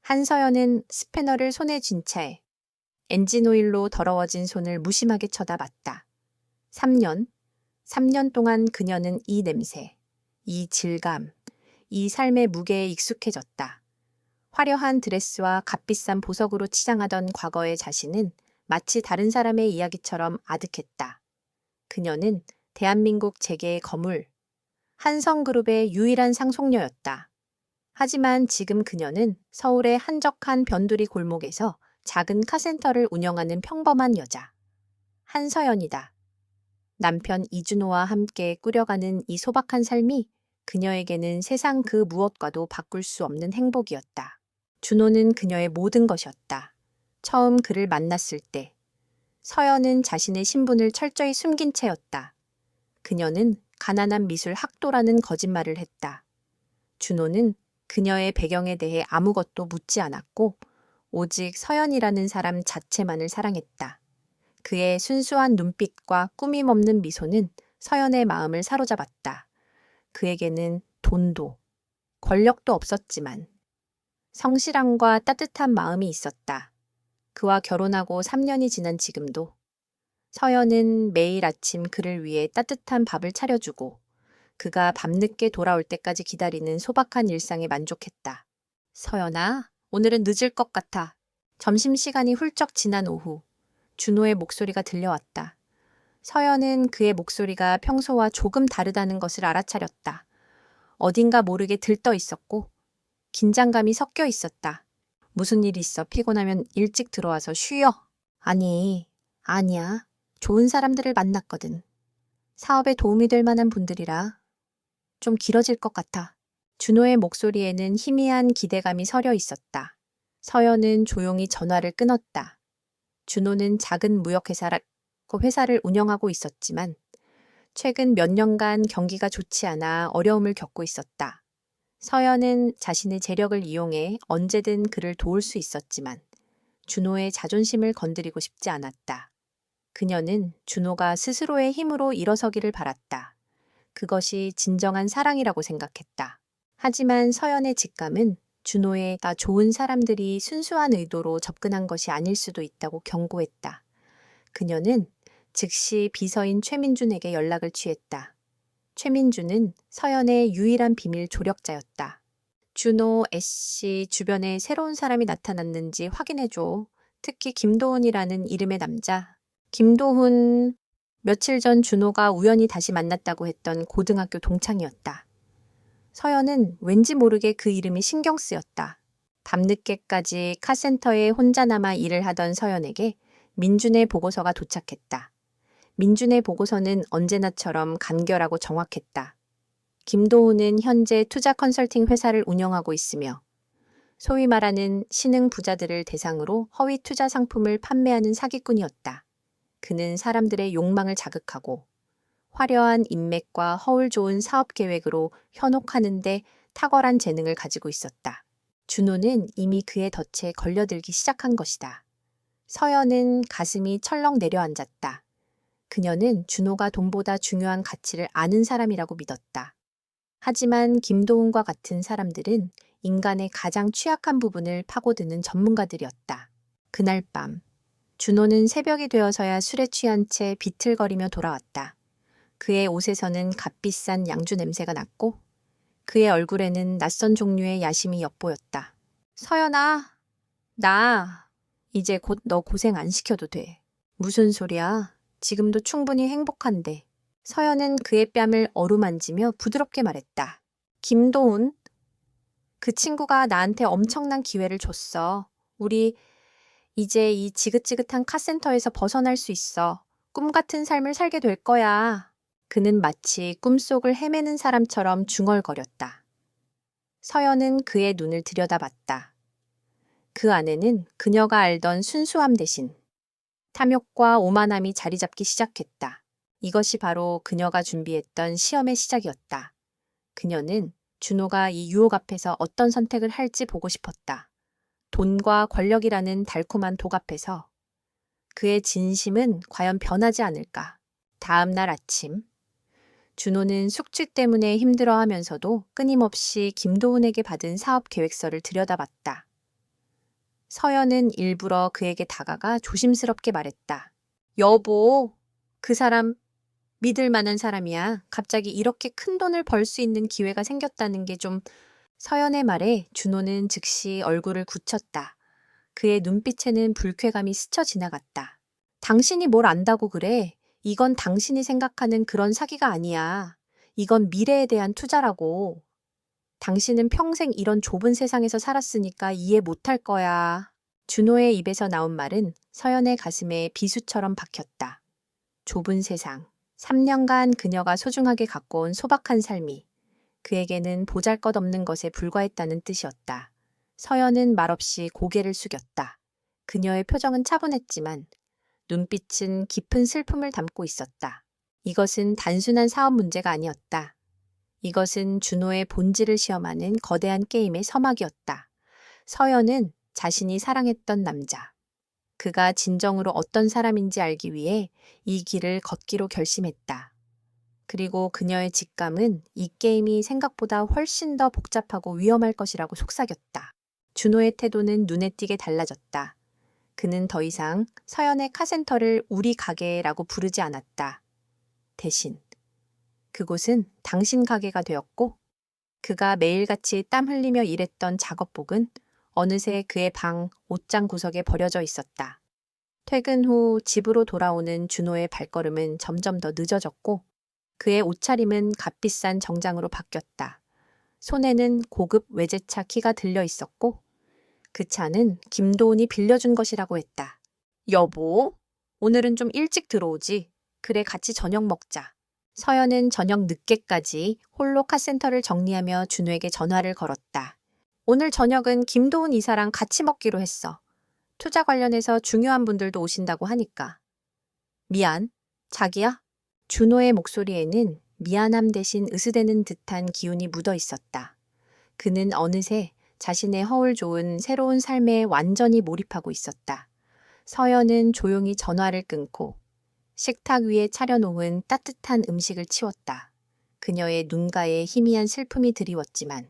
한서연은 스패너를 손에 쥔 채 엔진 오일로 더러워진 손을 무심하게 쳐다봤다. 3년 동안 그녀는 이 냄새, 이 질감, 이 삶의 무게에 익숙해졌다. 화려한 드레스와 값비싼 보석으로 치장하던 과거의 자신은 마치 다른 사람의 이야기처럼 아득했다. 그녀는 대한민국 재계의 거물, 한성그룹의 유일한 상속녀였다. 하지만 지금 그녀는 서울의 한적한 변두리 골목에서 작은 카센터를 운영하는 평범한 여자, 한서연이다. 남편 이준호와 함께 꾸려가는 이 소박한 삶이 그녀에게는 세상 그 무엇과도 바꿀 수 없는 행복이었다. 준호는 그녀의 모든 것이었다. 처음 그를 만났을 때 서연은 자신의 신분을 철저히 숨긴 채였다. 그녀는 가난한 미술 학도라는 거짓말을 했다. 준호는 그녀의 배경에 대해 아무것도 묻지 않았고 오직 서연이라는 사람 자체만을 사랑했다. 그의 순수한 눈빛과 꾸밈 없는 미소는 서연의 마음을 사로잡았다. 그에게는 돈도 권력도 없었지만 성실함과 따뜻한 마음이 있었다. 그와 결혼하고 3년이 지난 지금도 서연은 매일 아침 그를 위해 따뜻한 밥을 차려주고 그가 밤늦게 돌아올 때까지 기다리는 소박한 일상에 만족했다. 서연아, 오늘은 늦을 것 같아. 점심시간이 훌쩍 지난 오후, 준호의 목소리가 들려왔다. 서연은 그의 목소리가 평소와 조금 다르다는 것을 알아차렸다. 어딘가 모르게 들떠 있었고 긴장감이 섞여 있었다. 무슨 일 있어? 피곤하면 일찍 들어와서 쉬어. 아니야. 좋은 사람들을 만났거든. 사업에 도움이 될 만한 분들이라 좀 길어질 것 같아. 준호의 목소리에는 희미한 기대감이 서려 있었다. 서연은 조용히 전화를 끊었다. 준호는 작은 무역회사라고 회사를 운영하고 있었지만 최근 몇 년간 경기가 좋지 않아 어려움을 겪고 있었다. 서연은 자신의 재력을 이용해 언제든 그를 도울 수 있었지만 준호의 자존심을 건드리고 싶지 않았다. 그녀는 준호가 스스로의 힘으로 일어서기를 바랐다. 그것이 진정한 사랑이라고 생각했다. 하지만 서연의 직감은 준호가 좋은 사람들이 순수한 의도로 접근한 것이 아닐 수도 있다고 경고했다. 그녀는 즉시 비서인 최민준에게 연락을 취했다. 최민준은 서연의 유일한 비밀 조력자였다. 준호, 애씨 주변에 새로운 사람이 나타났는지 확인해줘. 특히 김도훈이라는 이름의 남자. 김도훈, 며칠 전 준호가 우연히 다시 만났다고 했던 고등학교 동창이었다. 서연은 왠지 모르게 그 이름이 신경 쓰였다. 밤늦게까지 카센터에 혼자 남아 일을 하던 서연에게 민준의 보고서가 도착했다. 민준의 보고서는 언제나처럼 간결하고 정확했다. 김도훈은 현재 투자 컨설팅 회사를 운영하고 있으며 소위 말하는 신흥 부자들을 대상으로 허위 투자 상품을 판매하는 사기꾼이었다. 그는 사람들의 욕망을 자극하고 화려한 인맥과 허울 좋은 사업 계획으로 현혹하는 데 탁월한 재능을 가지고 있었다. 준호는 이미 그의 덫에 걸려들기 시작한 것이다. 서연은 가슴이 철렁 내려앉았다. 그녀는 준호가 돈보다 중요한 가치를 아는 사람이라고 믿었다. 하지만 김도훈과 같은 사람들은 인간의 가장 취약한 부분을 파고드는 전문가들이었다. 그날 밤, 준호는 새벽이 되어서야 술에 취한 채 비틀거리며 돌아왔다. 그의 옷에서는 값비싼 양주 냄새가 났고 그의 얼굴에는 낯선 종류의 야심이 엿보였다. 서연아, 나 이제 곧 너 고생 안 시켜도 돼. 무슨 소리야? 지금도 충분히 행복한데. 서연은 그의 뺨을 어루만지며 부드럽게 말했다. 김도훈, 그 친구가 나한테 엄청난 기회를 줬어. 우리 이제 이 지긋지긋한 카센터에서 벗어날 수 있어. 꿈 같은 삶을 살게 될 거야. 그는 마치 꿈속을 헤매는 사람처럼 중얼거렸다. 서연은 그의 눈을 들여다봤다. 그 안에는 그녀가 알던 순수함 대신 탐욕과 오만함이 자리 잡기 시작했다. 이것이 바로 그녀가 준비했던 시험의 시작이었다. 그녀는 준호가 이 유혹 앞에서 어떤 선택을 할지 보고 싶었다. 돈과 권력이라는 달콤한 독 앞에서 그의 진심은 과연 변하지 않을까. 다음 날 아침, 준호는 숙취 때문에 힘들어하면서도 끊임없이 김도훈에게 받은 사업 계획서를 들여다봤다. 서연은 일부러 그에게 다가가 조심스럽게 말했다. 여보, 그 사람 믿을 만한 사람이야. 갑자기 이렇게 큰 돈을 벌 수 있는 기회가 생겼다는 게 좀... 서연의 말에 준호는 즉시 얼굴을 굳혔다. 그의 눈빛에는 불쾌감이 스쳐 지나갔다. 당신이 뭘 안다고 그래? 이건 당신이 생각하는 그런 사기가 아니야. 이건 미래에 대한 투자라고. 당신은 평생 이런 좁은 세상에서 살았으니까 이해 못할 거야. 준호의 입에서 나온 말은 서연의 가슴에 비수처럼 박혔다. 좁은 세상. 3년간 그녀가 소중하게 갖고 온 소박한 삶이 그에게는 보잘것없는 것에 불과했다는 뜻이었다. 서연은 말없이 고개를 숙였다. 그녀의 표정은 차분했지만 눈빛은 깊은 슬픔을 담고 있었다. 이것은 단순한 사업 문제가 아니었다. 이것은 준호의 본질을 시험하는 거대한 게임의 서막이었다. 서연은 자신이 사랑했던 남자, 그가 진정으로 어떤 사람인지 알기 위해 이 길을 걷기로 결심했다. 그리고 그녀의 직감은 이 게임이 생각보다 훨씬 더 복잡하고 위험할 것이라고 속삭였다. 준호의 태도는 눈에 띄게 달라졌다. 그는 더 이상 서연의 카센터를 우리 가게라고 부르지 않았다. 대신 그곳은 당신 가게가 되었고 그가 매일같이 땀 흘리며 일했던 작업복은 어느새 그의 방 옷장 구석에 버려져 있었다. 퇴근 후 집으로 돌아오는 준호의 발걸음은 점점 더 늦어졌고 그의 옷차림은 값비싼 정장으로 바뀌었다. 손에는 고급 외제차 키가 들려 있었고 그 차는 김도훈이 빌려준 것이라고 했다. 여보, 오늘은 좀 일찍 들어오지. 그래, 같이 저녁 먹자. 서연은 저녁 늦게까지 홀로 카센터를 정리하며 준호에게 전화를 걸었다. 오늘 저녁은 김도훈 이사랑 같이 먹기로 했어. 투자 관련해서 중요한 분들도 오신다고 하니까. 미안, 자기야? 준호의 목소리에는 미안함 대신 으스대는 듯한 기운이 묻어 있었다. 그는 어느새 자신의 허울 좋은 새로운 삶에 완전히 몰입하고 있었다. 서연은 조용히 전화를 끊고 식탁 위에 차려놓은 따뜻한 음식을 치웠다. 그녀의 눈가에 희미한 슬픔이 드리웠지만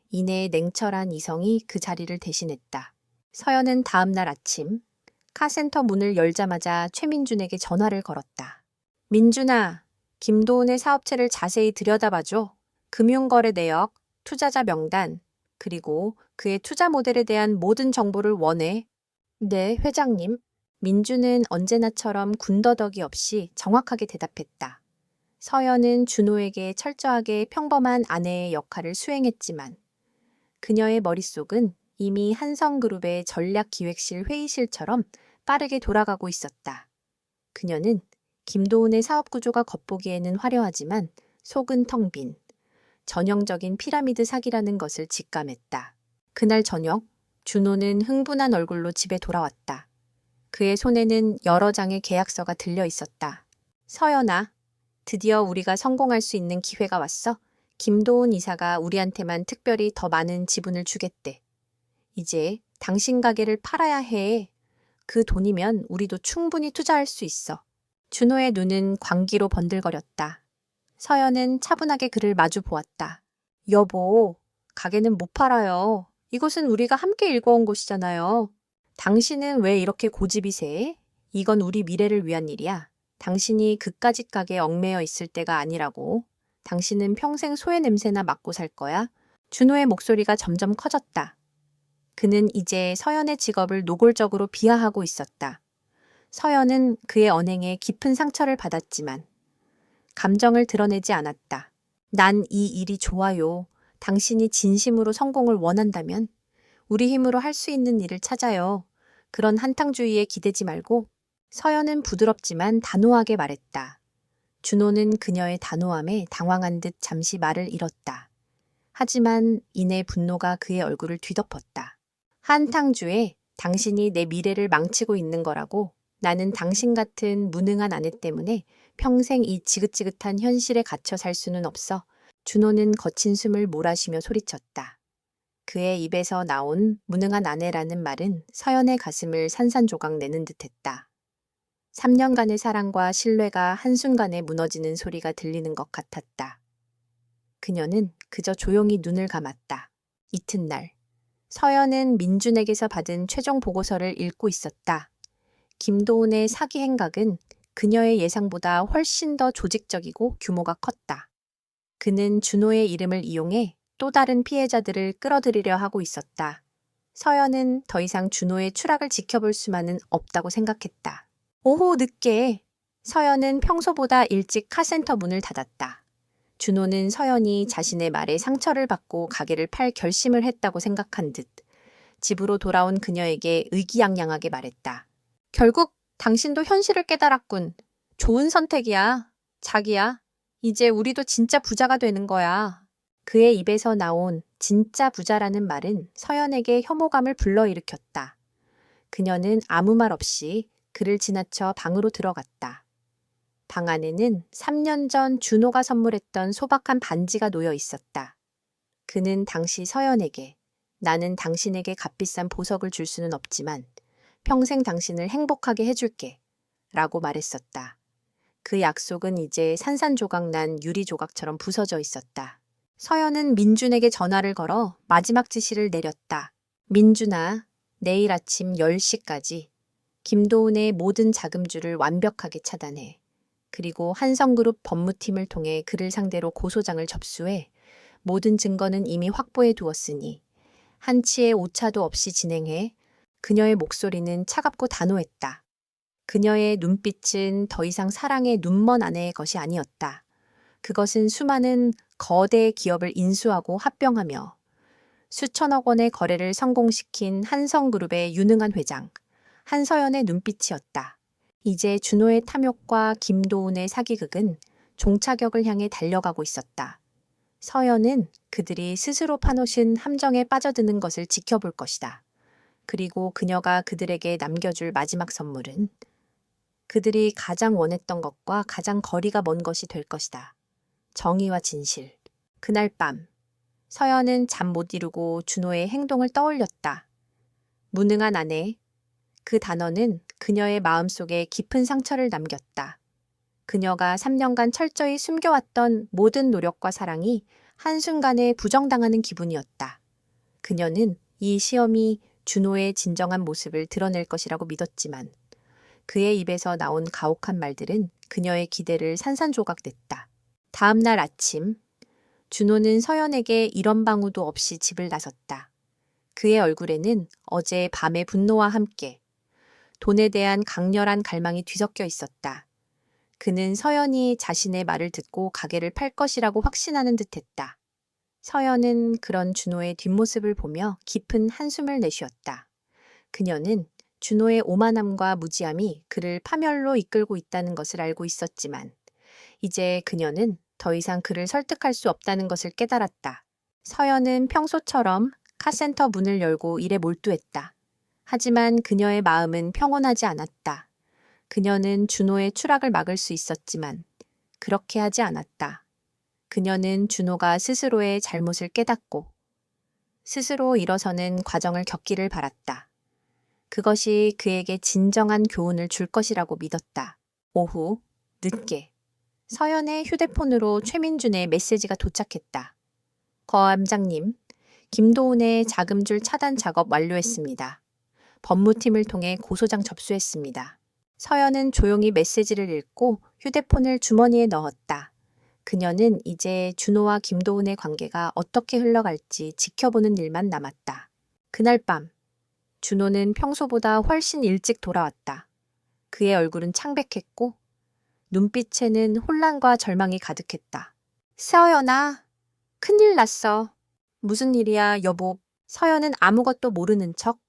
이내 냉철한 이성이 그 자리를 대신했다. 서연은 다음 날 아침 카센터 문을 열자마자 최민준에게 전화를 걸었다. 민준아, 김도훈의 사업체를 자세히 들여다봐줘. 금융거래 내역, 투자자 명단, 그리고 그의 투자 모델에 대한 모든 정보를 원해. 네, 회장님. 민주는 언제나처럼 군더더기 없이 정확하게 대답했다. 서연은 준호에게 철저하게 평범한 아내의 역할을 수행했지만 그녀의 머릿속은 이미 한성그룹의 전략기획실 회의실처럼 빠르게 돌아가고 있었다. 그녀는 김도훈의 사업 구조가 겉보기에는 화려하지만 속은 텅 빈 전형적인 피라미드 사기라는 것을 직감했다. 그날 저녁 준호는 흥분한 얼굴로 집에 돌아왔다. 그의 손에는 여러 장의 계약서가 들려 있었다. 서연아, 드디어 우리가 성공할 수 있는 기회가 왔어. 김도훈 이사가 우리한테만 특별히 더 많은 지분을 주겠대. 이제 당신 가게를 팔아야 해. 그 돈이면 우리도 충분히 투자할 수 있어. 준호의 눈은 광기로 번들거렸다. 서연은 차분하게 그를 마주 보았다. 여보, 가게는 못 팔아요. 이곳은 우리가 함께 읽어온 곳이잖아요. 당신은 왜 이렇게 고집이세? 이건 우리 미래를 위한 일이야. 당신이 그까짓 가게에 얽매여 있을 때가 아니라고. 당신은 평생 소의 냄새나 맡고 살 거야. 준호의 목소리가 점점 커졌다. 그는 이제 서연의 직업을 노골적으로 비하하고 있었다. 서연은 그의 언행에 깊은 상처를 받았지만 감정을 드러내지 않았다. 난 이 일이 좋아요. 당신이 진심으로 성공을 원한다면 우리 힘으로 할 수 있는 일을 찾아요. 그런 한탕주의에 기대지 말고. 서연은 부드럽지만 단호하게 말했다. 준호는 그녀의 단호함에 당황한 듯 잠시 말을 잃었다. 하지만 이내 분노가 그의 얼굴을 뒤덮었다. 한탕주에 당신이 내 미래를 망치고 있는 거라고. 나는 당신 같은 무능한 아내 때문에 평생 이 지긋지긋한 현실에 갇혀 살 수는 없어. 준호는 거친 숨을 몰아쉬며 소리쳤다. 그의 입에서 나온 무능한 아내라는 말은 서연의 가슴을 산산조각 내는 듯했다. 3년간의 사랑과 신뢰가 한순간에 무너지는 소리가 들리는 것 같았다. 그녀는 그저 조용히 눈을 감았다. 이튿날 서연은 민준에게서 받은 최종 보고서를 읽고 있었다. 김도훈의 사기 행각은 그녀의 예상보다 훨씬 더 조직적이고 규모가 컸다. 그는 준호의 이름을 이용해 또 다른 피해자들을 끌어들이려 하고 있었다. 서연은 더 이상 준호의 추락을 지켜볼 수만은 없다고 생각했다. 오후 늦게 서연은 평소보다 일찍 카센터 문을 닫았다. 준호는 서연이 자신의 말에 상처를 받고 가게를 팔 결심을 했다고 생각한 듯 집으로 돌아온 그녀에게 의기양양하게 말했다. 결국 당신도 현실을 깨달았군. 좋은 선택이야. 자기야. 이제 우리도 진짜 부자가 되는 거야. 그의 입에서 나온 진짜 부자라는 말은 서연에게 혐오감을 불러일으켰다. 그녀는 아무 말 없이 그를 지나쳐 방으로 들어갔다. 방 안에는 3년 전 준호가 선물했던 소박한 반지가 놓여 있었다. 그는 당시 서연에게 나는 당신에게 값비싼 보석을 줄 수는 없지만 평생 당신을 행복하게 해줄게 라고 말했었다. 그 약속은 이제 산산조각난 유리조각처럼 부서져 있었다. 서연은 민준에게 전화를 걸어 마지막 지시를 내렸다. 민준아, 내일 아침 10시까지 김도훈의 모든 자금줄을 완벽하게 차단해. 그리고 한성그룹 법무팀을 통해 그를 상대로 고소장을 접수해 모든 증거는 이미 확보해 두었으니 한치의 오차도 없이 진행해. 그녀의 목소리는 차갑고 단호했다. 그녀의 눈빛은 더 이상 사랑의 눈먼 아내의 것이 아니었다. 그것은 수많은 거대 기업을 인수하고 합병하며 수천억 원의 거래를 성공시킨 한성그룹의 유능한 회장, 한서연의 눈빛이었다. 이제 준호의 탐욕과 김도훈의 사기극은 종착역을 향해 달려가고 있었다. 서연은 그들이 스스로 파놓으신 함정에 빠져드는 것을 지켜볼 것이다. 그리고 그녀가 그들에게 남겨줄 마지막 선물은 그들이 가장 원했던 것과 가장 거리가 먼 것이 될 것이다. 정의와 진실. 그날 밤, 서연은 잠 못 이루고 준호의 행동을 떠올렸다. 무능한 아내. 그 단어는 그녀의 마음속에 깊은 상처를 남겼다. 그녀가 3년간 철저히 숨겨왔던 모든 노력과 사랑이 한순간에 부정당하는 기분이었다. 그녀는 이 시험이 준호의 진정한 모습을 드러낼 것이라고 믿었지만 그의 입에서 나온 가혹한 말들은 그녀의 기대를 산산조각냈다. 다음 날 아침, 준호는 서연에게 이런 방구도 없이 집을 나섰다. 그의 얼굴에는 어제 밤의 분노와 함께 돈에 대한 강렬한 갈망이 뒤섞여 있었다. 그는 서연이 자신의 말을 듣고 가게를 팔 것이라고 확신하는 듯했다. 서연은 그런 준호의 뒷모습을 보며 깊은 한숨을 내쉬었다. 그녀는 준호의 오만함과 무지함이 그를 파멸로 이끌고 있다는 것을 알고 있었지만 이제 그녀는 더 이상 그를 설득할 수 없다는 것을 깨달았다. 서연은 평소처럼 카센터 문을 열고 일에 몰두했다. 하지만 그녀의 마음은 평온하지 않았다. 그녀는 준호의 추락을 막을 수 있었지만 그렇게 하지 않았다. 그녀는 준호가 스스로의 잘못을 깨닫고 스스로 일어서는 과정을 겪기를 바랐다. 그것이 그에게 진정한 교훈을 줄 것이라고 믿었다. 오후, 늦게. 서연의 휴대폰으로 최민준의 메시지가 도착했다. 거암장님, 김도훈의 자금줄 차단 작업 완료했습니다. 법무팀을 통해 고소장 접수했습니다. 서연은 조용히 메시지를 읽고 휴대폰을 주머니에 넣었다. 그녀는 이제 준호와 김도훈의 관계가 어떻게 흘러갈지 지켜보는 일만 남았다. 그날 밤, 준호는 평소보다 훨씬 일찍 돌아왔다. 그의 얼굴은 창백했고 눈빛에는 혼란과 절망이 가득했다. 서연아, 큰일 났어. 무슨 일이야, 여보. 서연은 아무것도 모르는 척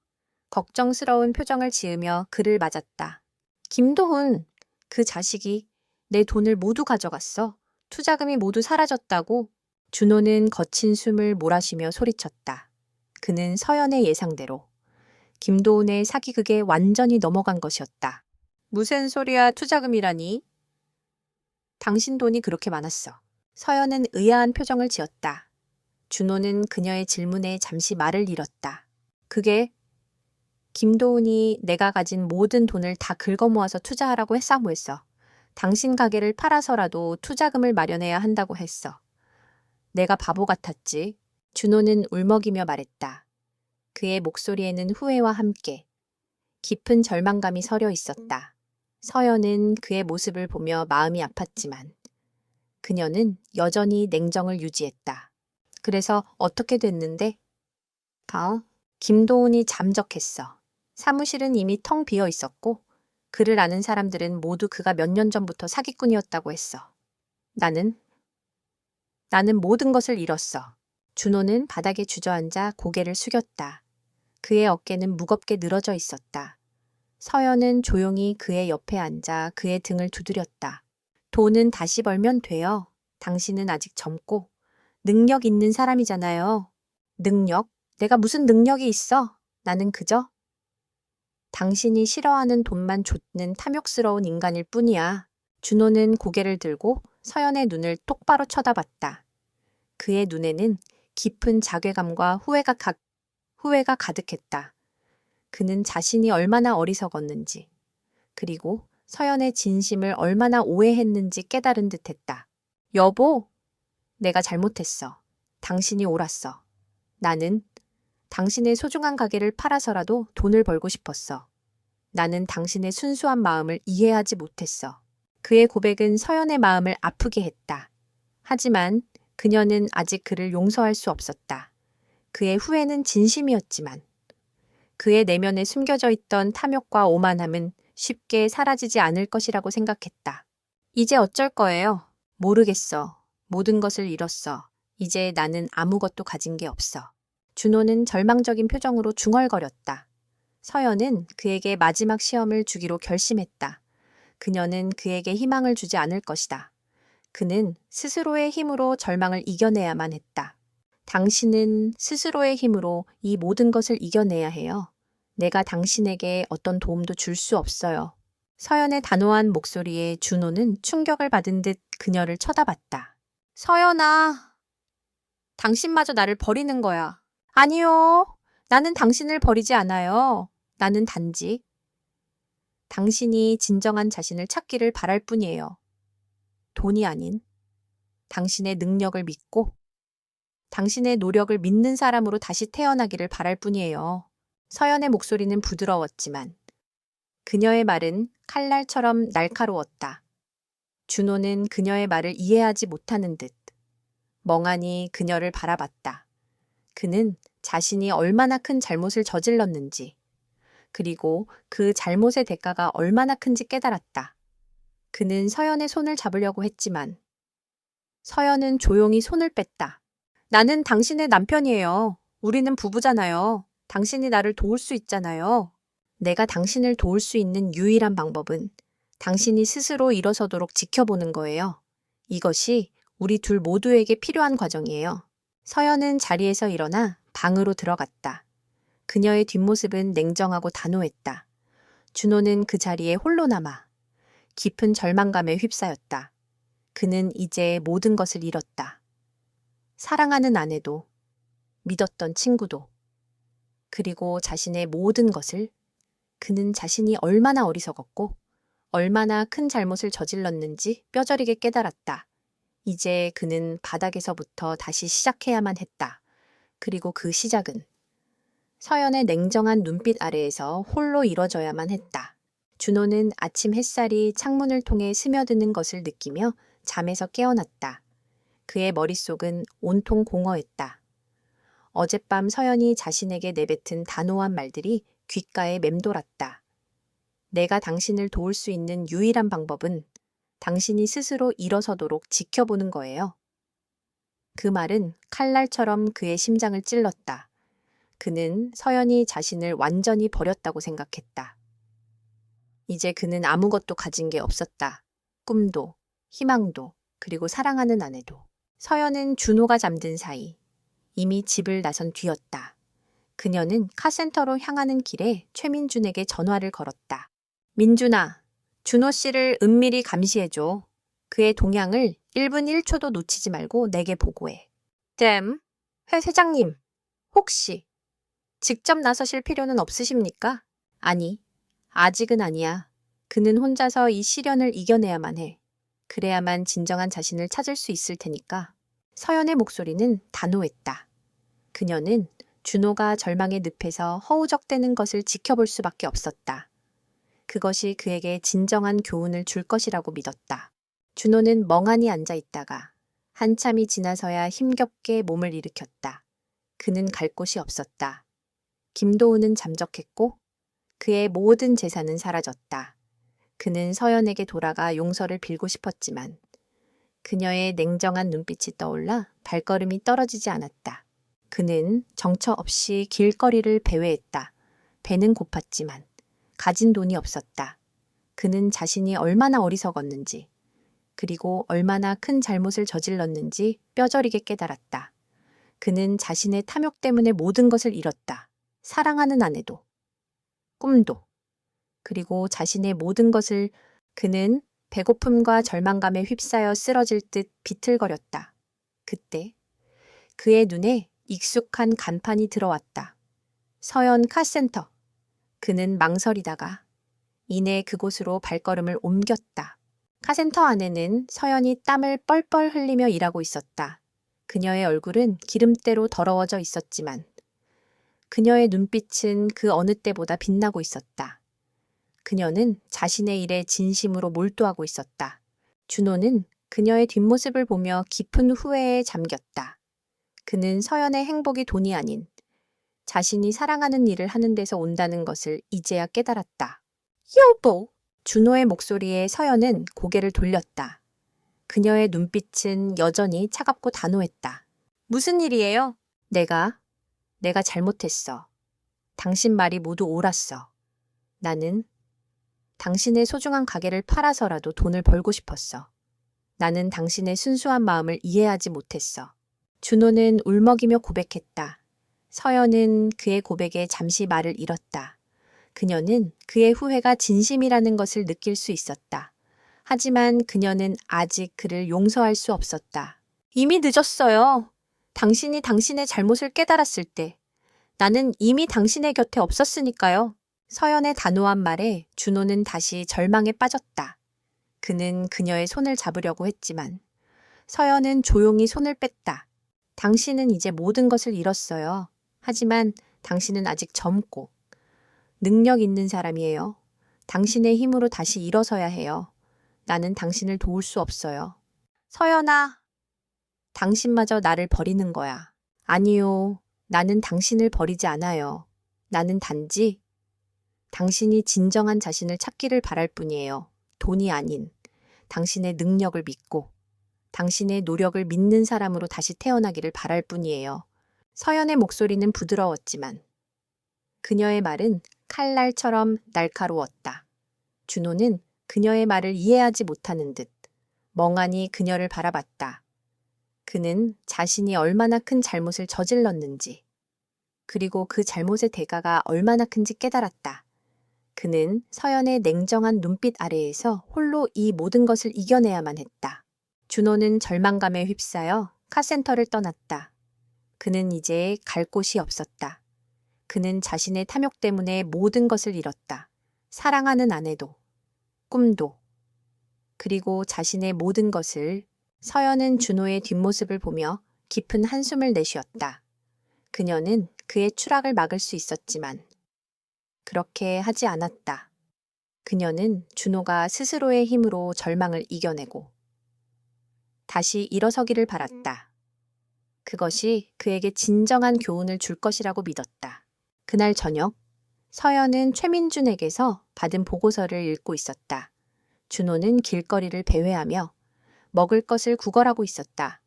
걱정스러운 표정을 지으며 그를 맞았다. 김도훈, 그 자식이 내 돈을 모두 가져갔어. 투자금이 모두 사라졌다고. 준호는 거친 숨을 몰아쉬며 소리쳤다. 그는 서연의 예상대로 김도훈의 사기극에 완전히 넘어간 것이었다. 무슨 소리야, 투자금이라니? 당신 돈이 그렇게 많았어. 서연은 의아한 표정을 지었다. 준호는 그녀의 질문에 잠시 말을 잃었다. 그게 김도훈이 내가 가진 모든 돈을 다 긁어모아서 투자하라고 사모했어. 당신 가게를 팔아서라도 투자금을 마련해야 한다고 했어. 내가 바보 같았지. 준호는 울먹이며 말했다. 그의 목소리에는 후회와 함께 깊은 절망감이 서려 있었다. 서연은 그의 모습을 보며 마음이 아팠지만 그녀는 여전히 냉정을 유지했다. 그래서 어떻게 됐는데? 김도훈이 잠적했어. 사무실은 이미 텅 비어 있었고 그를 아는 사람들은 모두 그가 몇 년 전부터 사기꾼이었다고 했어. 나는 모든 것을 잃었어. 준호는 바닥에 주저앉아 고개를 숙였다. 그의 어깨는 무겁게 늘어져 있었다. 서연은 조용히 그의 옆에 앉아 그의 등을 두드렸다. 돈은 다시 벌면 돼요. 당신은 아직 젊고 능력 있는 사람이잖아요. 능력? 내가 무슨 능력이 있어? 나는 그저 당신이 싫어하는 돈만 좇는 탐욕스러운 인간일 뿐이야. 준호는 고개를 들고 서연의 눈을 똑바로 쳐다봤다. 그의 눈에는 깊은 자괴감과 후회가 가득했다. 그는 자신이 얼마나 어리석었는지, 그리고 서연의 진심을 얼마나 오해했는지 깨달은 듯했다. 여보, 내가 잘못했어. 당신이 옳았어. 나는 당신의 소중한 가게를 팔아서라도 돈을 벌고 싶었어. 나는 당신의 순수한 마음을 이해하지 못했어. 그의 고백은 서연의 마음을 아프게 했다. 하지만 그녀는 아직 그를 용서할 수 없었다. 그의 후회는 진심이었지만 그의 내면에 숨겨져 있던 탐욕과 오만함은 쉽게 사라지지 않을 것이라고 생각했다. 이제 어쩔 거예요? 모르겠어. 모든 것을 잃었어. 이제 나는 아무것도 가진 게 없어. 준호는 절망적인 표정으로 중얼거렸다. 서연은 그에게 마지막 시험을 주기로 결심했다. 그녀는 그에게 희망을 주지 않을 것이다. 그는 스스로의 힘으로 절망을 이겨내야만 했다. 당신은 스스로의 힘으로 이 모든 것을 이겨내야 해요. 내가 당신에게 어떤 도움도 줄 수 없어요. 서연의 단호한 목소리에 준호는 충격을 받은 듯 그녀를 쳐다봤다. 서연아, 당신마저 나를 버리는 거야. 아니요, 나는 당신을 버리지 않아요. 나는 단지 당신이 진정한 자신을 찾기를 바랄 뿐이에요. 돈이 아닌 당신의 능력을 믿고 당신의 노력을 믿는 사람으로 다시 태어나기를 바랄 뿐이에요. 서연의 목소리는 부드러웠지만 그녀의 말은 칼날처럼 날카로웠다. 준호는 그녀의 말을 이해하지 못하는 듯 멍하니 그녀를 바라봤다. 그는 자신이 얼마나 큰 잘못을 저질렀는지, 그리고 그 잘못의 대가가 얼마나 큰지 깨달았다. 그는 서연의 손을 잡으려고 했지만 서연은 조용히 손을 뺐다. 나는 당신의 남편이에요. 우리는 부부잖아요. 당신이 나를 도울 수 있잖아요. 내가 당신을 도울 수 있는 유일한 방법은 당신이 스스로 일어서도록 지켜보는 거예요. 이것이 우리 둘 모두에게 필요한 과정이에요. 서연은 자리에서 일어나 방으로 들어갔다. 그녀의 뒷모습은 냉정하고 단호했다. 준호는 그 자리에 홀로 남아 깊은 절망감에 휩싸였다. 그는 이제 모든 것을 잃었다. 사랑하는 아내도, 믿었던 친구도, 그리고 자신의 모든 것을. 그는 자신이 얼마나 어리석었고 얼마나 큰 잘못을 저질렀는지 뼈저리게 깨달았다. 이제 그는 바닥에서부터 다시 시작해야만 했다. 그리고 그 시작은 서연의 냉정한 눈빛 아래에서 홀로 이뤄져야만 했다. 준호는 아침 햇살이 창문을 통해 스며드는 것을 느끼며 잠에서 깨어났다. 그의 머릿속은 온통 공허했다. 어젯밤 서연이 자신에게 내뱉은 단호한 말들이 귓가에 맴돌았다. 내가 당신을 도울 수 있는 유일한 방법은 당신이 스스로 일어서도록 지켜보는 거예요. 그 말은 칼날처럼 그의 심장을 찔렀다. 그는 서연이 자신을 완전히 버렸다고 생각했다. 이제 그는 아무것도 가진 게 없었다. 꿈도, 희망도, 그리고 사랑하는 아내도. 서연은 준호가 잠든 사이 이미 집을 나선 뒤였다. 그녀는 카센터로 향하는 길에 최민준에게 전화를 걸었다. 민준아, 준호 씨를 은밀히 감시해줘. 그의 동향을 1분 1초도 놓치지 말고 내게 보고해. 회 회장님, 혹시 직접 나서실 필요는 없으십니까? 아니, 아직은 아니야. 그는 혼자서 이 시련을 이겨내야만 해. 그래야만 진정한 자신을 찾을 수 있을 테니까. 서연의 목소리는 단호했다. 그녀는 준호가 절망의 늪에서 허우적대는 것을 지켜볼 수밖에 없었다. 그것이 그에게 진정한 교훈을 줄 것이라고 믿었다. 준호는 멍하니 앉아 있다가 한참이 지나서야 힘겹게 몸을 일으켰다. 그는 갈 곳이 없었다. 김도우는 잠적했고 그의 모든 재산은 사라졌다. 그는 서연에게 돌아가 용서를 빌고 싶었지만 그녀의 냉정한 눈빛이 떠올라 발걸음이 떨어지지 않았다. 그는 정처 없이 길거리를 배회했다. 배는 고팠지만 가진 돈이 없었다. 그는 자신이 얼마나 어리석었는지 그리고 얼마나 큰 잘못을 저질렀는지 뼈저리게 깨달았다. 그는 자신의 탐욕 때문에 모든 것을 잃었다. 사랑하는 아내도, 꿈도, 그리고 자신의 모든 것을. 그는 배고픔과 절망감에 휩싸여 쓰러질 듯 비틀거렸다. 그때 그의 눈에 익숙한 간판이 들어왔다. 서연 카센터. 그는 망설이다가 이내 그곳으로 발걸음을 옮겼다. 카센터 안에는 서연이 땀을 뻘뻘 흘리며 일하고 있었다. 그녀의 얼굴은 기름때로 더러워져 있었지만 그녀의 눈빛은 그 어느 때보다 빛나고 있었다. 그녀는 자신의 일에 진심으로 몰두하고 있었다. 준호는 그녀의 뒷모습을 보며 깊은 후회에 잠겼다. 그는 서연의 행복이 돈이 아닌 자신이 사랑하는 일을 하는 데서 온다는 것을 이제야 깨달았다. 여보! 준호의 목소리에 서연은 고개를 돌렸다. 그녀의 눈빛은 여전히 차갑고 단호했다. 무슨 일이에요? 내가 잘못했어. 당신 말이 모두 옳았어. 나는 당신의 소중한 가게를 팔아서라도 돈을 벌고 싶었어. 나는 당신의 순수한 마음을 이해하지 못했어. 준호는 울먹이며 고백했다. 서연은 그의 고백에 잠시 말을 잃었다. 그녀는 그의 후회가 진심이라는 것을 느낄 수 있었다. 하지만 그녀는 아직 그를 용서할 수 없었다. 이미 늦었어요. 당신이 당신의 잘못을 깨달았을 때 나는 이미 당신의 곁에 없었으니까요. 서연의 단호한 말에 준호는 다시 절망에 빠졌다. 그는 그녀의 손을 잡으려고 했지만 서연은 조용히 손을 뺐다. 당신은 이제 모든 것을 잃었어요. 하지만 당신은 아직 젊고 능력 있는 사람이에요. 당신의 힘으로 다시 일어서야 해요. 나는 당신을 도울 수 없어요. 서연아, 당신마저 나를 버리는 거야. 아니요, 나는 당신을 버리지 않아요. 나는 단지 당신이 진정한 자신을 찾기를 바랄 뿐이에요. 돈이 아닌 당신의 능력을 믿고 당신의 노력을 믿는 사람으로 다시 태어나기를 바랄 뿐이에요. 서연의 목소리는 부드러웠지만 그녀의 말은 칼날처럼 날카로웠다. 준호는 그녀의 말을 이해하지 못하는 듯 멍하니 그녀를 바라봤다. 그는 자신이 얼마나 큰 잘못을 저질렀는지 그리고 그 잘못의 대가가 얼마나 큰지 깨달았다. 그는 서연의 냉정한 눈빛 아래에서 홀로 이 모든 것을 이겨내야만 했다. 준호는 절망감에 휩싸여 카센터를 떠났다. 그는 이제 갈 곳이 없었다. 그는 자신의 탐욕 때문에 모든 것을 잃었다. 사랑하는 아내도, 꿈도, 그리고 자신의 모든 것을. 서연은 준호의 뒷모습을 보며 깊은 한숨을 내쉬었다. 그녀는 그의 추락을 막을 수 있었지만 그렇게 하지 않았다. 그녀는 준호가 스스로의 힘으로 절망을 이겨내고 다시 일어서기를 바랐다. 그것이 그에게 진정한 교훈을 줄 것이라고 믿었다. 그날 저녁, 서연은 최민준에게서 받은 보고서를 읽고 있었다. 준호는 길거리를 배회하며 먹을 것을 구걸하고 있었다.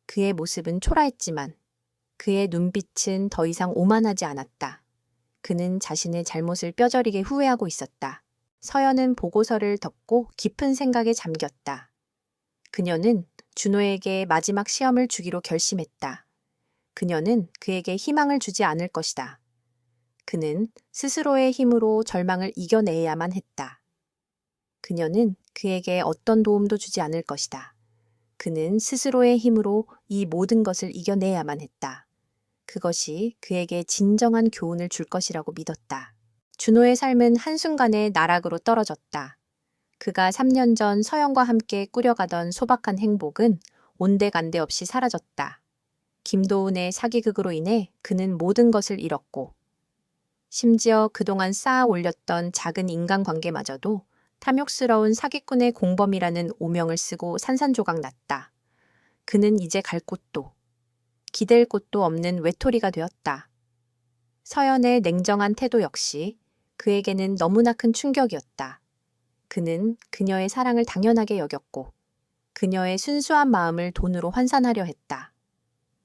그의 모습은 초라했지만 그의 눈빛은 더 이상 오만하지 않았다. 그는 자신의 잘못을 뼈저리게 후회하고 있었다. 서연은 보고서를 덮고 깊은 생각에 잠겼다. 그녀는 준호에게 마지막 시험을 주기로 결심했다. 그녀는 그에게 희망을 주지 않을 것이다. 그는 스스로의 힘으로 절망을 이겨내야만 했다. 그녀는 그에게 어떤 도움도 주지 않을 것이다. 그는 스스로의 힘으로 이 모든 것을 이겨내야만 했다. 그것이 그에게 진정한 교훈을 줄 것이라고 믿었다. 준호의 삶은 한순간에 나락으로 떨어졌다. 그가 3년 전 서연과 함께 꾸려가던 소박한 행복은 온데간데 없이 사라졌다. 김도훈의 사기극으로 인해 그는 모든 것을 잃었고, 심지어 그동안 쌓아 올렸던 작은 인간관계마저도 탐욕스러운 사기꾼의 공범이라는 오명을 쓰고 산산조각 났다. 그는 이제 갈 곳도, 기댈 곳도 없는 외톨이가 되었다. 서연의 냉정한 태도 역시 그에게는 너무나 큰 충격이었다. 그는 그녀의 사랑을 당연하게 여겼고, 그녀의 순수한 마음을 돈으로 환산하려 했다.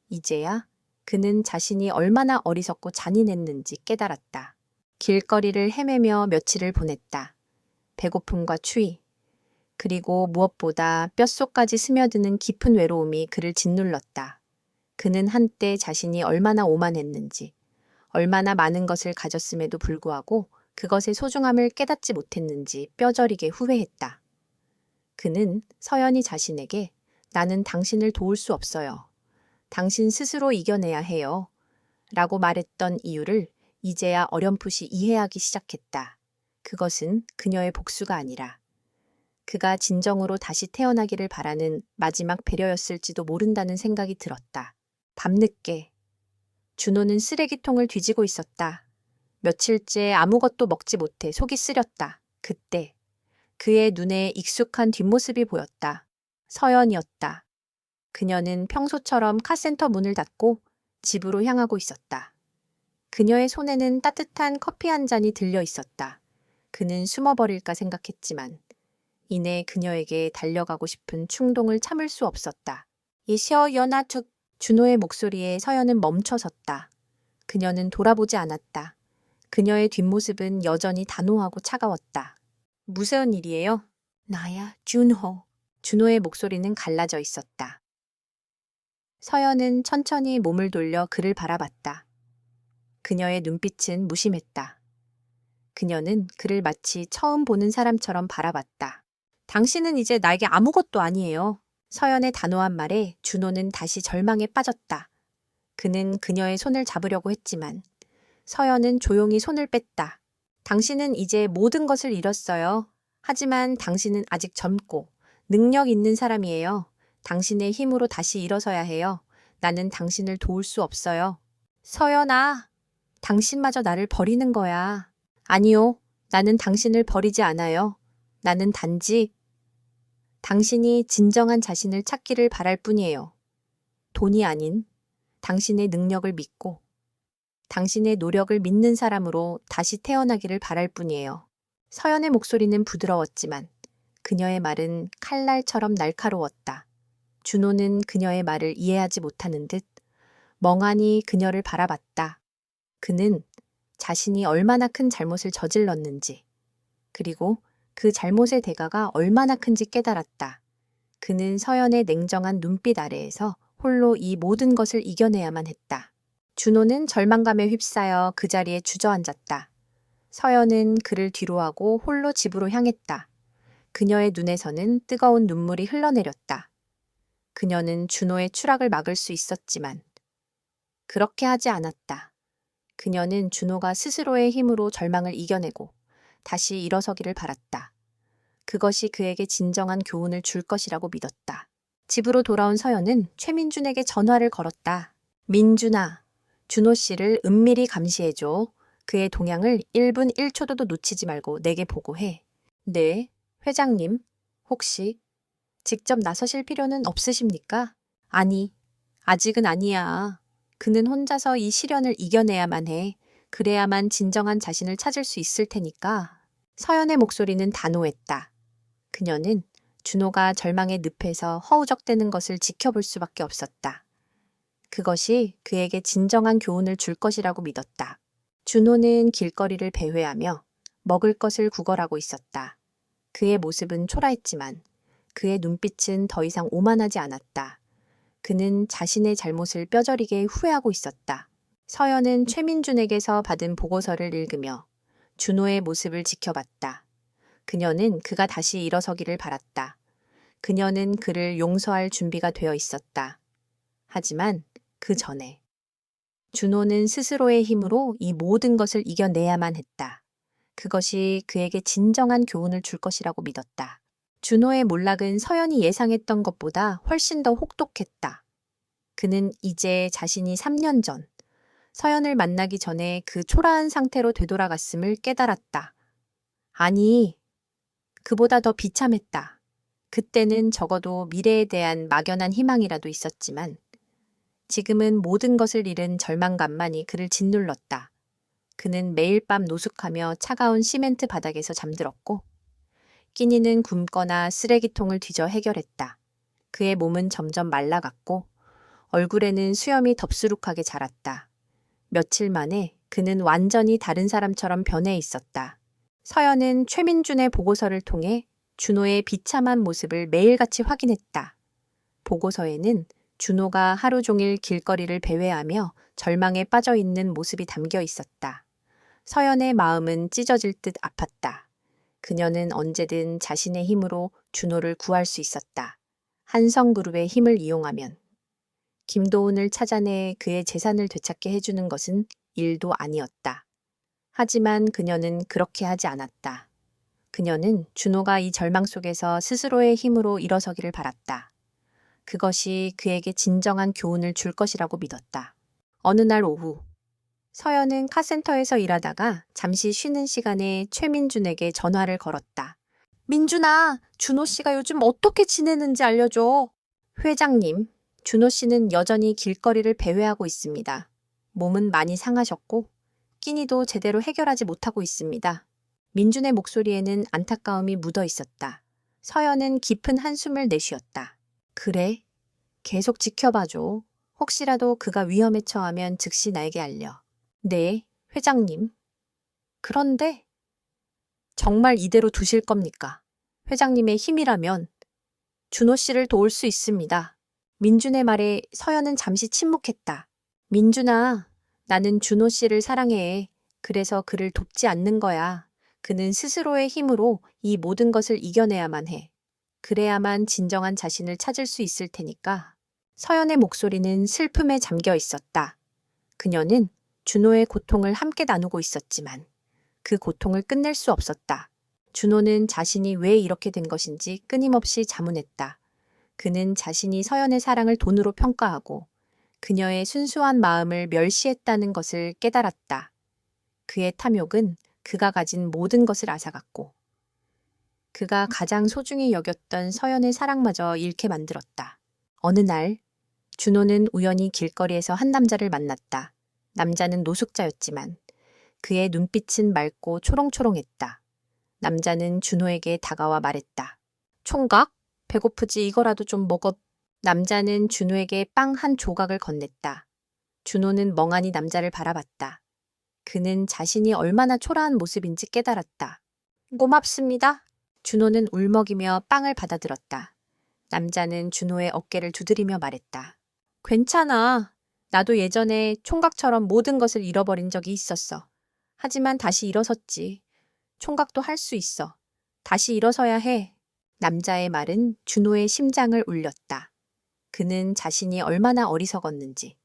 이제야 그는 자신이 얼마나 어리석고 잔인했는지 깨달았다. 길거리를 헤매며 며칠을 보냈다. 배고픔과 추위, 그리고 무엇보다 뼛속까지 스며드는 깊은 외로움이 그를 짓눌렀다. 그는 한때 자신이 얼마나 오만했는지, 얼마나 많은 것을 가졌음에도 불구하고 그것의 소중함을 깨닫지 못했는지 뼈저리게 후회했다. 그는 서연이 자신에게 나는 당신을 도울 수 없어요. 당신 스스로 이겨내야 해요. 라고 말했던 이유를 이제야 어렴풋이 이해하기 시작했다. 그것은 그녀의 복수가 아니라 그가 진정으로 다시 태어나기를 바라는 마지막 배려였을지도 모른다는 생각이 들었다. 밤늦게 준호는 쓰레기통을 뒤지고 있었다. 며칠째 아무것도 먹지 못해 속이 쓰렸다. 그때 그의 눈에 익숙한 뒷모습이 보였다. 서연이었다. 그녀는 평소처럼 카센터 문을 닫고 집으로 향하고 있었다. 그녀의 손에는 따뜻한 커피 한 잔이 들려 있었다. 그는 숨어버릴까 생각했지만 이내 그녀에게 달려가고 싶은 충동을 참을 수 없었다. 이시어 연하툭. 준호의 목소리에 서연은 멈춰섰다. 그녀는 돌아보지 않았다. 그녀의 뒷모습은 여전히 단호하고 차가웠다. 무슨 일이에요? 나야, 준호. 준호의 목소리는 갈라져 있었다. 서연은 천천히 몸을 돌려 그를 바라봤다. 그녀의 눈빛은 무심했다. 그녀는 그를 마치 처음 보는 사람처럼 바라봤다. 당신은 이제 나에게 아무것도 아니에요. 서연의 단호한 말에 준호는 다시 절망에 빠졌다. 그는 그녀의 손을 잡으려고 했지만 서연은 조용히 손을 뺐다. 당신은 이제 모든 것을 잃었어요. 하지만 당신은 아직 젊고 능력 있는 사람이에요. 당신의 힘으로 다시 일어서야 해요. 나는 당신을 도울 수 없어요. 서연아, 당신마저 나를 버리는 거야. 아니요, 나는 당신을 버리지 않아요. 나는 단지 당신이 진정한 자신을 찾기를 바랄 뿐이에요. 돈이 아닌 당신의 능력을 믿고 당신의 노력을 믿는 사람으로 다시 태어나기를 바랄 뿐이에요. 서연의 목소리는 부드러웠지만 그녀의 말은 칼날처럼 날카로웠다. 준호는 그녀의 말을 이해하지 못하는 듯 멍하니 그녀를 바라봤다. 그는 자신이 얼마나 큰 잘못을 저질렀는지, 그리고 그 잘못의 대가가 얼마나 큰지 깨달았다. 그는 서연의 냉정한 눈빛 아래에서 홀로 이 모든 것을 이겨내야만 했다. 준호는 절망감에 휩싸여 그 자리에 주저앉았다. 서연은 그를 뒤로하고 홀로 집으로 향했다. 그녀의 눈에서는 뜨거운 눈물이 흘러내렸다. 그녀는 준호의 추락을 막을 수 있었지만 그렇게 하지 않았다. 그녀는 준호가 스스로의 힘으로 절망을 이겨내고 다시 일어서기를 바랐다. 그것이 그에게 진정한 교훈을 줄 것이라고 믿었다. 집으로 돌아온 서연은 최민준에게 전화를 걸었다. 민준아, 준호 씨를 은밀히 감시해줘. 그의 동향을 1분 1초도 놓치지 말고 내게 보고해. 네, 회장님. 혹시 직접 나서실 필요는 없으십니까? 아니, 아직은 아니야. 그는 혼자서 이 시련을 이겨내야만 해. 그래야만 진정한 자신을 찾을 수 있을 테니까. 서연의 목소리는 단호했다. 그녀는 준호가 절망의 늪에서 허우적대는 것을 지켜볼 수밖에 없었다. 그것이 그에게 진정한 교훈을 줄 것이라고 믿었다. 준호는 길거리를 배회하며 먹을 것을 구걸하고 있었다. 그의 모습은 초라했지만 그의 눈빛은 더 이상 오만하지 않았다. 그는 자신의 잘못을 뼈저리게 후회하고 있었다. 서연은 최민준에게서 받은 보고서를 읽으며 준호의 모습을 지켜봤다. 그녀는 그가 다시 일어서기를 바랐다. 그녀는 그를 용서할 준비가 되어 있었다. 하지만 그 전에 준호는 스스로의 힘으로 이 모든 것을 이겨내야만 했다. 그것이 그에게 진정한 교훈을 줄 것이라고 믿었다. 준호의 몰락은 서연이 예상했던 것보다 훨씬 더 혹독했다. 그는 이제 자신이 3년 전 서연을 만나기 전에 그 초라한 상태로 되돌아갔음을 깨달았다. 아니, 그보다 더 비참했다. 그때는 적어도 미래에 대한 막연한 희망이라도 있었지만 지금은 모든 것을 잃은 절망감만이 그를 짓눌렀다. 그는 매일 밤 노숙하며 차가운 시멘트 바닥에서 잠들었고 끼니는 굶거나 쓰레기통을 뒤져 해결했다. 그의 몸은 점점 말라갔고 얼굴에는 수염이 덥수룩하게 자랐다. 며칠 만에 그는 완전히 다른 사람처럼 변해 있었다. 서연은 최민준의 보고서를 통해 준호의 비참한 모습을 매일같이 확인했다. 보고서에는 준호가 하루 종일 길거리를 배회하며 절망에 빠져 있는 모습이 담겨 있었다. 서연의 마음은 찢어질 듯 아팠다. 그녀는 언제든 자신의 힘으로 준호를 구할 수 있었다. 한성그룹의 힘을 이용하면. 김도훈을 찾아내 그의 재산을 되찾게 해주는 것은 일도 아니었다. 하지만 그녀는 그렇게 하지 않았다. 그녀는 준호가 이 절망 속에서 스스로의 힘으로 일어서기를 바랐다. 그것이 그에게 진정한 교훈을 줄 것이라고 믿었다. 어느 날 오후, 서연은 카센터에서 일하다가 잠시 쉬는 시간에 최민준에게 전화를 걸었다. 민준아, 준호 씨가 요즘 어떻게 지내는지 알려줘. 회장님, 준호 씨는 여전히 길거리를 배회하고 있습니다. 몸은 많이 상하셨고 끼니도 제대로 해결하지 못하고 있습니다. 민준의 목소리에는 안타까움이 묻어 있었다. 서연은 깊은 한숨을 내쉬었다. 그래, 계속 지켜봐줘. 혹시라도 그가 위험에 처하면 즉시 나에게 알려. 네, 회장님. 그런데 정말 이대로 두실 겁니까? 회장님의 힘이라면 준호 씨를 도울 수 있습니다. 민준의 말에 서연은 잠시 침묵했다. 민준아, 나는 준호 씨를 사랑해. 그래서 그를 돕지 않는 거야. 그는 스스로의 힘으로 이 모든 것을 이겨내야만 해. 그래야만 진정한 자신을 찾을 수 있을 테니까. 서연의 목소리는 슬픔에 잠겨 있었다. 그녀는 준호의 고통을 함께 나누고 있었지만 그 고통을 끝낼 수 없었다. 준호는 자신이 왜 이렇게 된 것인지 끊임없이 자문했다. 그는 자신이 서연의 사랑을 돈으로 평가하고 그녀의 순수한 마음을 멸시했다는 것을 깨달았다. 그의 탐욕은 그가 가진 모든 것을 앗아갔고 그가 가장 소중히 여겼던 서연의 사랑마저 잃게 만들었다. 어느 날 준호는 우연히 길거리에서 한 남자를 만났다. 남자는 노숙자였지만 그의 눈빛은 맑고 초롱초롱했다. 남자는 준호에게 다가와 말했다. 총각? 배고프지 이거라도 좀 먹어. 남자는 준호에게 빵 한 조각을 건넸다. 준호는 멍하니 남자를 바라봤다. 그는 자신이 얼마나 초라한 모습인지 깨달았다. 고맙습니다. 준호는 울먹이며 빵을 받아들었다. 남자는 준호의 어깨를 두드리며 말했다. 괜찮아. 나도 예전에 총각처럼 모든 것을 잃어버린 적이 있었어. 하지만 다시 일어섰지. 총각도 할 수 있어. 다시 일어서야 해. 남자의 말은 준호의 심장을 울렸다. 그는 자신이 얼마나 어리석었는지,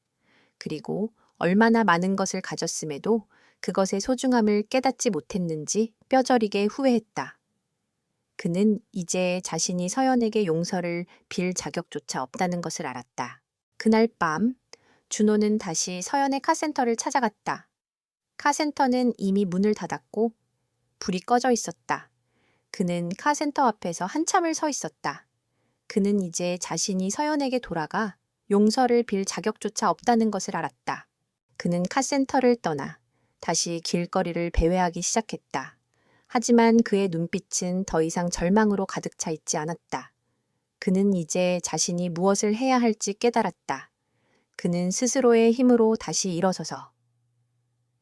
그리고 얼마나 많은 것을 가졌음에도 그것의 소중함을 깨닫지 못했는지 뼈저리게 후회했다. 그는 이제 자신이 서연에게 용서를 빌 자격조차 없다는 것을 알았다. 그날 밤, 준호는 다시 서연의 카센터를 찾아갔다. 카센터는 이미 문을 닫았고 불이 꺼져 있었다. 그는 카센터 앞에서 한참을 서 있었다. 그는 이제 자신이 서연에게 돌아가 용서를 빌 자격조차 없다는 것을 알았다. 그는 카센터를 떠나 다시 길거리를 배회하기 시작했다. 하지만 그의 눈빛은 더 이상 절망으로 가득 차 있지 않았다. 그는 이제 자신이 무엇을 해야 할지 깨달았다. 그는 스스로의 힘으로 다시 일어서서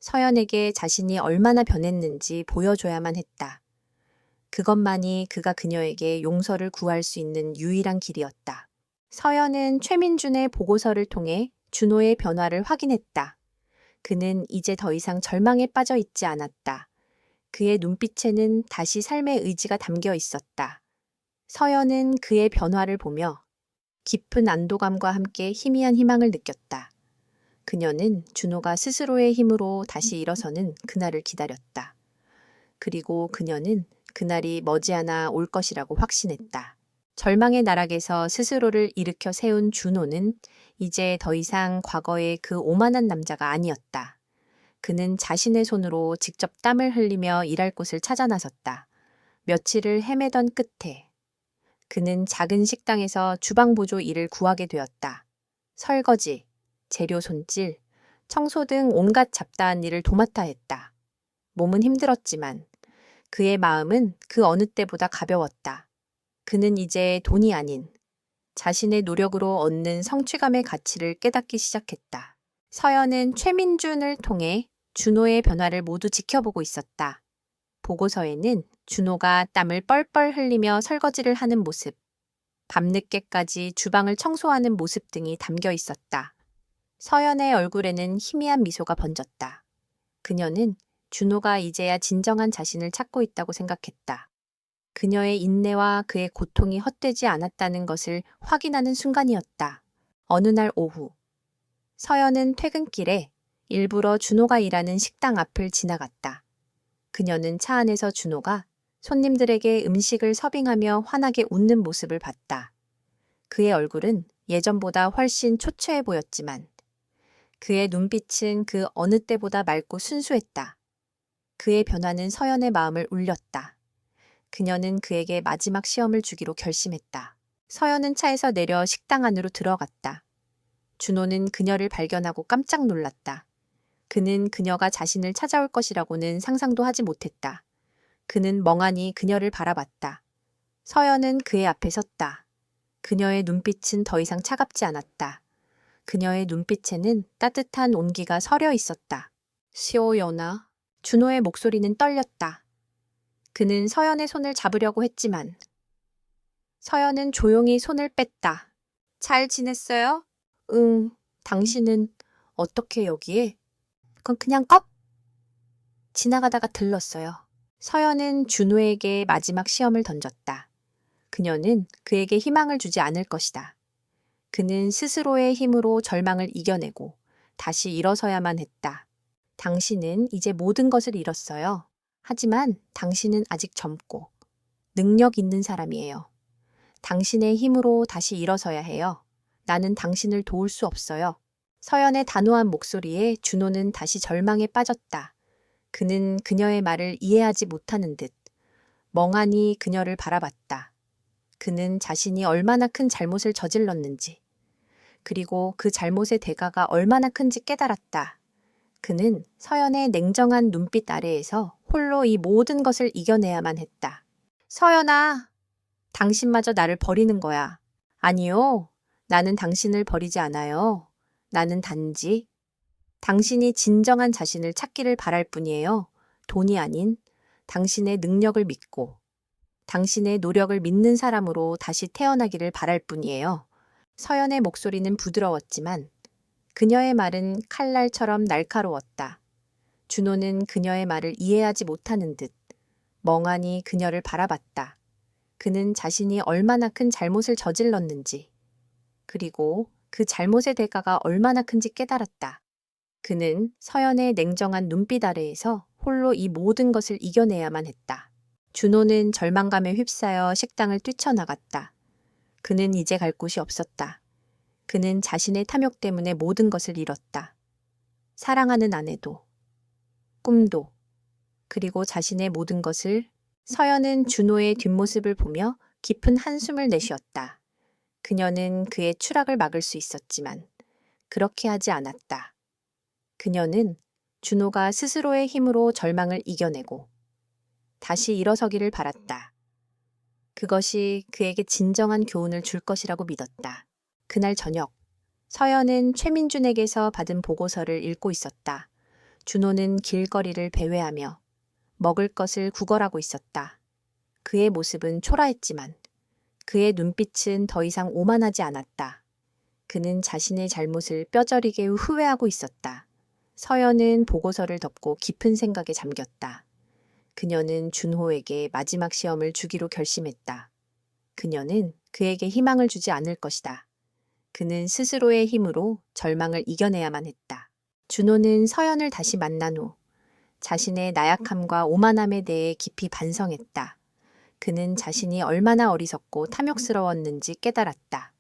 서연에게 자신이 얼마나 변했는지 보여줘야만 했다. 그것만이 그가 그녀에게 용서를 구할 수 있는 유일한 길이었다. 서연은 최민준의 보고서를 통해 준호의 변화를 확인했다. 그는 이제 더 이상 절망에 빠져 있지 않았다. 그의 눈빛에는 다시 삶의 의지가 담겨 있었다. 서연은 그의 변화를 보며 깊은 안도감과 함께 희미한 희망을 느꼈다. 그녀는 준호가 스스로의 힘으로 다시 일어서는 그날을 기다렸다. 그리고 그녀는 그날이 머지않아 올 것이라고 확신했다. 절망의 나락에서 스스로를 일으켜 세운 준호는 이제 더 이상 과거의 그 오만한 남자가 아니었다. 그는 자신의 손으로 직접 땀을 흘리며 일할 곳을 찾아 나섰다. 며칠을 헤매던 끝에 그는 작은 식당에서 주방보조 일을 구하게 되었다. 설거지, 재료 손질, 청소 등 온갖 잡다한 일을 도맡아 했다. 몸은 힘들었지만 그의 마음은 그 어느 때보다 가벼웠다. 그는 이제 돈이 아닌 자신의 노력으로 얻는 성취감의 가치를 깨닫기 시작했다. 서연은 최민준을 통해 준호의 변화를 모두 지켜보고 있었다. 보고서에는 준호가 땀을 뻘뻘 흘리며 설거지를 하는 모습, 밤늦게까지 주방을 청소하는 모습 등이 담겨 있었다. 서연의 얼굴에는 희미한 미소가 번졌다. 그녀는 준호가 이제야 진정한 자신을 찾고 있다고 생각했다. 그녀의 인내와 그의 고통이 헛되지 않았다는 것을 확인하는 순간이었다. 어느 날 오후, 서연은 퇴근길에 일부러 준호가 일하는 식당 앞을 지나갔다. 그녀는 차 안에서 준호가 손님들에게 음식을 서빙하며 환하게 웃는 모습을 봤다. 그의 얼굴은 예전보다 훨씬 초췌해 보였지만 그의 눈빛은 그 어느 때보다 맑고 순수했다. 그의 변화는 서연의 마음을 울렸다. 그녀는 그에게 마지막 시험을 주기로 결심했다. 서연은 차에서 내려 식당 안으로 들어갔다. 준호는 그녀를 발견하고 깜짝 놀랐다. 그는 그녀가 자신을 찾아올 것이라고는 상상도 하지 못했다. 그는 멍하니 그녀를 바라봤다. 서연은 그의 앞에 섰다. 그녀의 눈빛은 더 이상 차갑지 않았다. 그녀의 눈빛에는 따뜻한 온기가 서려 있었다. 시오연아. 준호의 목소리는 떨렸다. 그는 서연의 손을 잡으려고 했지만 서연은 조용히 손을 뺐다. 잘 지냈어요? 응. 당신은 어떻게 여기에? 그건 그냥 지나가다가 들렀어요. 서연은 준호에게 마지막 시험을 던졌다. 그녀는 그에게 희망을 주지 않을 것이다. 그는 스스로의 힘으로 절망을 이겨내고 다시 일어서야만 했다. 당신은 이제 모든 것을 잃었어요. 하지만 당신은 아직 젊고 능력 있는 사람이에요. 당신의 힘으로 다시 일어서야 해요. 나는 당신을 도울 수 없어요. 서연의 단호한 목소리에 준호는 다시 절망에 빠졌다. 그는 그녀의 말을 이해하지 못하는 듯 멍하니 그녀를 바라봤다. 그는 자신이 얼마나 큰 잘못을 저질렀는지, 그리고 그 잘못의 대가가 얼마나 큰지 깨달았다. 그는 서연의 냉정한 눈빛 아래에서 홀로 이 모든 것을 이겨내야만 했다. 서연아, 당신마저 나를 버리는 거야. 아니요, 나는 당신을 버리지 않아요. 나는 단지 당신이 진정한 자신을 찾기를 바랄 뿐이에요. 돈이 아닌 당신의 능력을 믿고 당신의 노력을 믿는 사람으로 다시 태어나기를 바랄 뿐이에요. 서연의 목소리는 부드러웠지만 그녀의 말은 칼날처럼 날카로웠다. 준호는 그녀의 말을 이해하지 못하는 듯 멍하니 그녀를 바라봤다. 그는 자신이 얼마나 큰 잘못을 저질렀는지, 그리고 그 잘못의 대가가 얼마나 큰지 깨달았다. 그는 서연의 냉정한 눈빛 아래에서 홀로 이 모든 것을 이겨내야만 했다. 준호는 절망감에 휩싸여 식당을 뛰쳐나갔다. 그는 이제 갈 곳이 없었다. 그는 자신의 탐욕 때문에 모든 것을 잃었다. 사랑하는 아내도, 꿈도, 그리고 자신의 모든 것을. 서연은 준호의 뒷모습을 보며 깊은 한숨을 내쉬었다. 그녀는 그의 추락을 막을 수 있었지만 그렇게 하지 않았다. 그녀는 준호가 스스로의 힘으로 절망을 이겨내고 다시 일어서기를 바랐다. 그것이 그에게 진정한 교훈을 줄 것이라고 믿었다. 그날 저녁, 서연은 최민준에게서 받은 보고서를 읽고 있었다. 준호는 길거리를 배회하며 먹을 것을 구걸하고 있었다. 그의 모습은 초라했지만 그의 눈빛은 더 이상 오만하지 않았다. 그는 자신의 잘못을 뼈저리게 후회하고 있었다. 서연은 보고서를 덮고 깊은 생각에 잠겼다. 그녀는 준호에게 마지막 시험을 주기로 결심했다. 그녀는 그에게 희망을 주지 않을 것이다. 그는 스스로의 힘으로 절망을 이겨내야만 했다. 준호는 서연을 다시 만난 후 자신의 나약함과 오만함에 대해 깊이 반성했다. 그는 자신이 얼마나 어리석고 탐욕스러웠는지 깨달았다.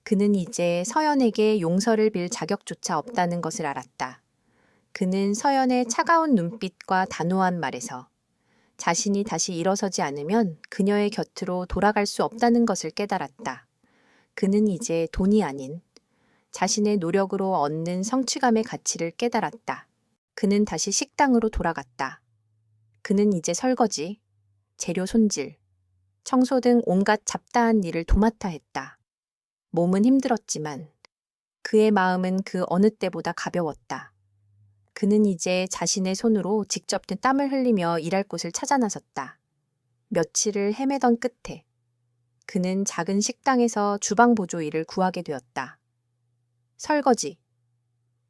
그는 이제 서연에게 용서를 빌 자격조차 없다는 것을 알았다. 그는 서연의 차가운 눈빛과 단호한 말에서 자신이 다시 일어서지 않으면 그녀의 곁으로 돌아갈 수 없다는 것을 깨달았다. 그는 이제 돈이 아닌 자신의 노력으로 얻는 성취감의 가치를 깨달았다. 그는 다시 식당으로 돌아갔다. 그는 이제 설거지, 재료 손질, 청소 등 온갖 잡다한 일을 도맡아 했다. 몸은 힘들었지만 그의 마음은 그 어느 때보다 가벼웠다. 그는 이제 자신의 손으로 직접 땀을 흘리며 일할 곳을 찾아 나섰다. 며칠을 헤매던 끝에 그는 작은 식당에서 주방 보조 일을 구하게 되었다. 설거지,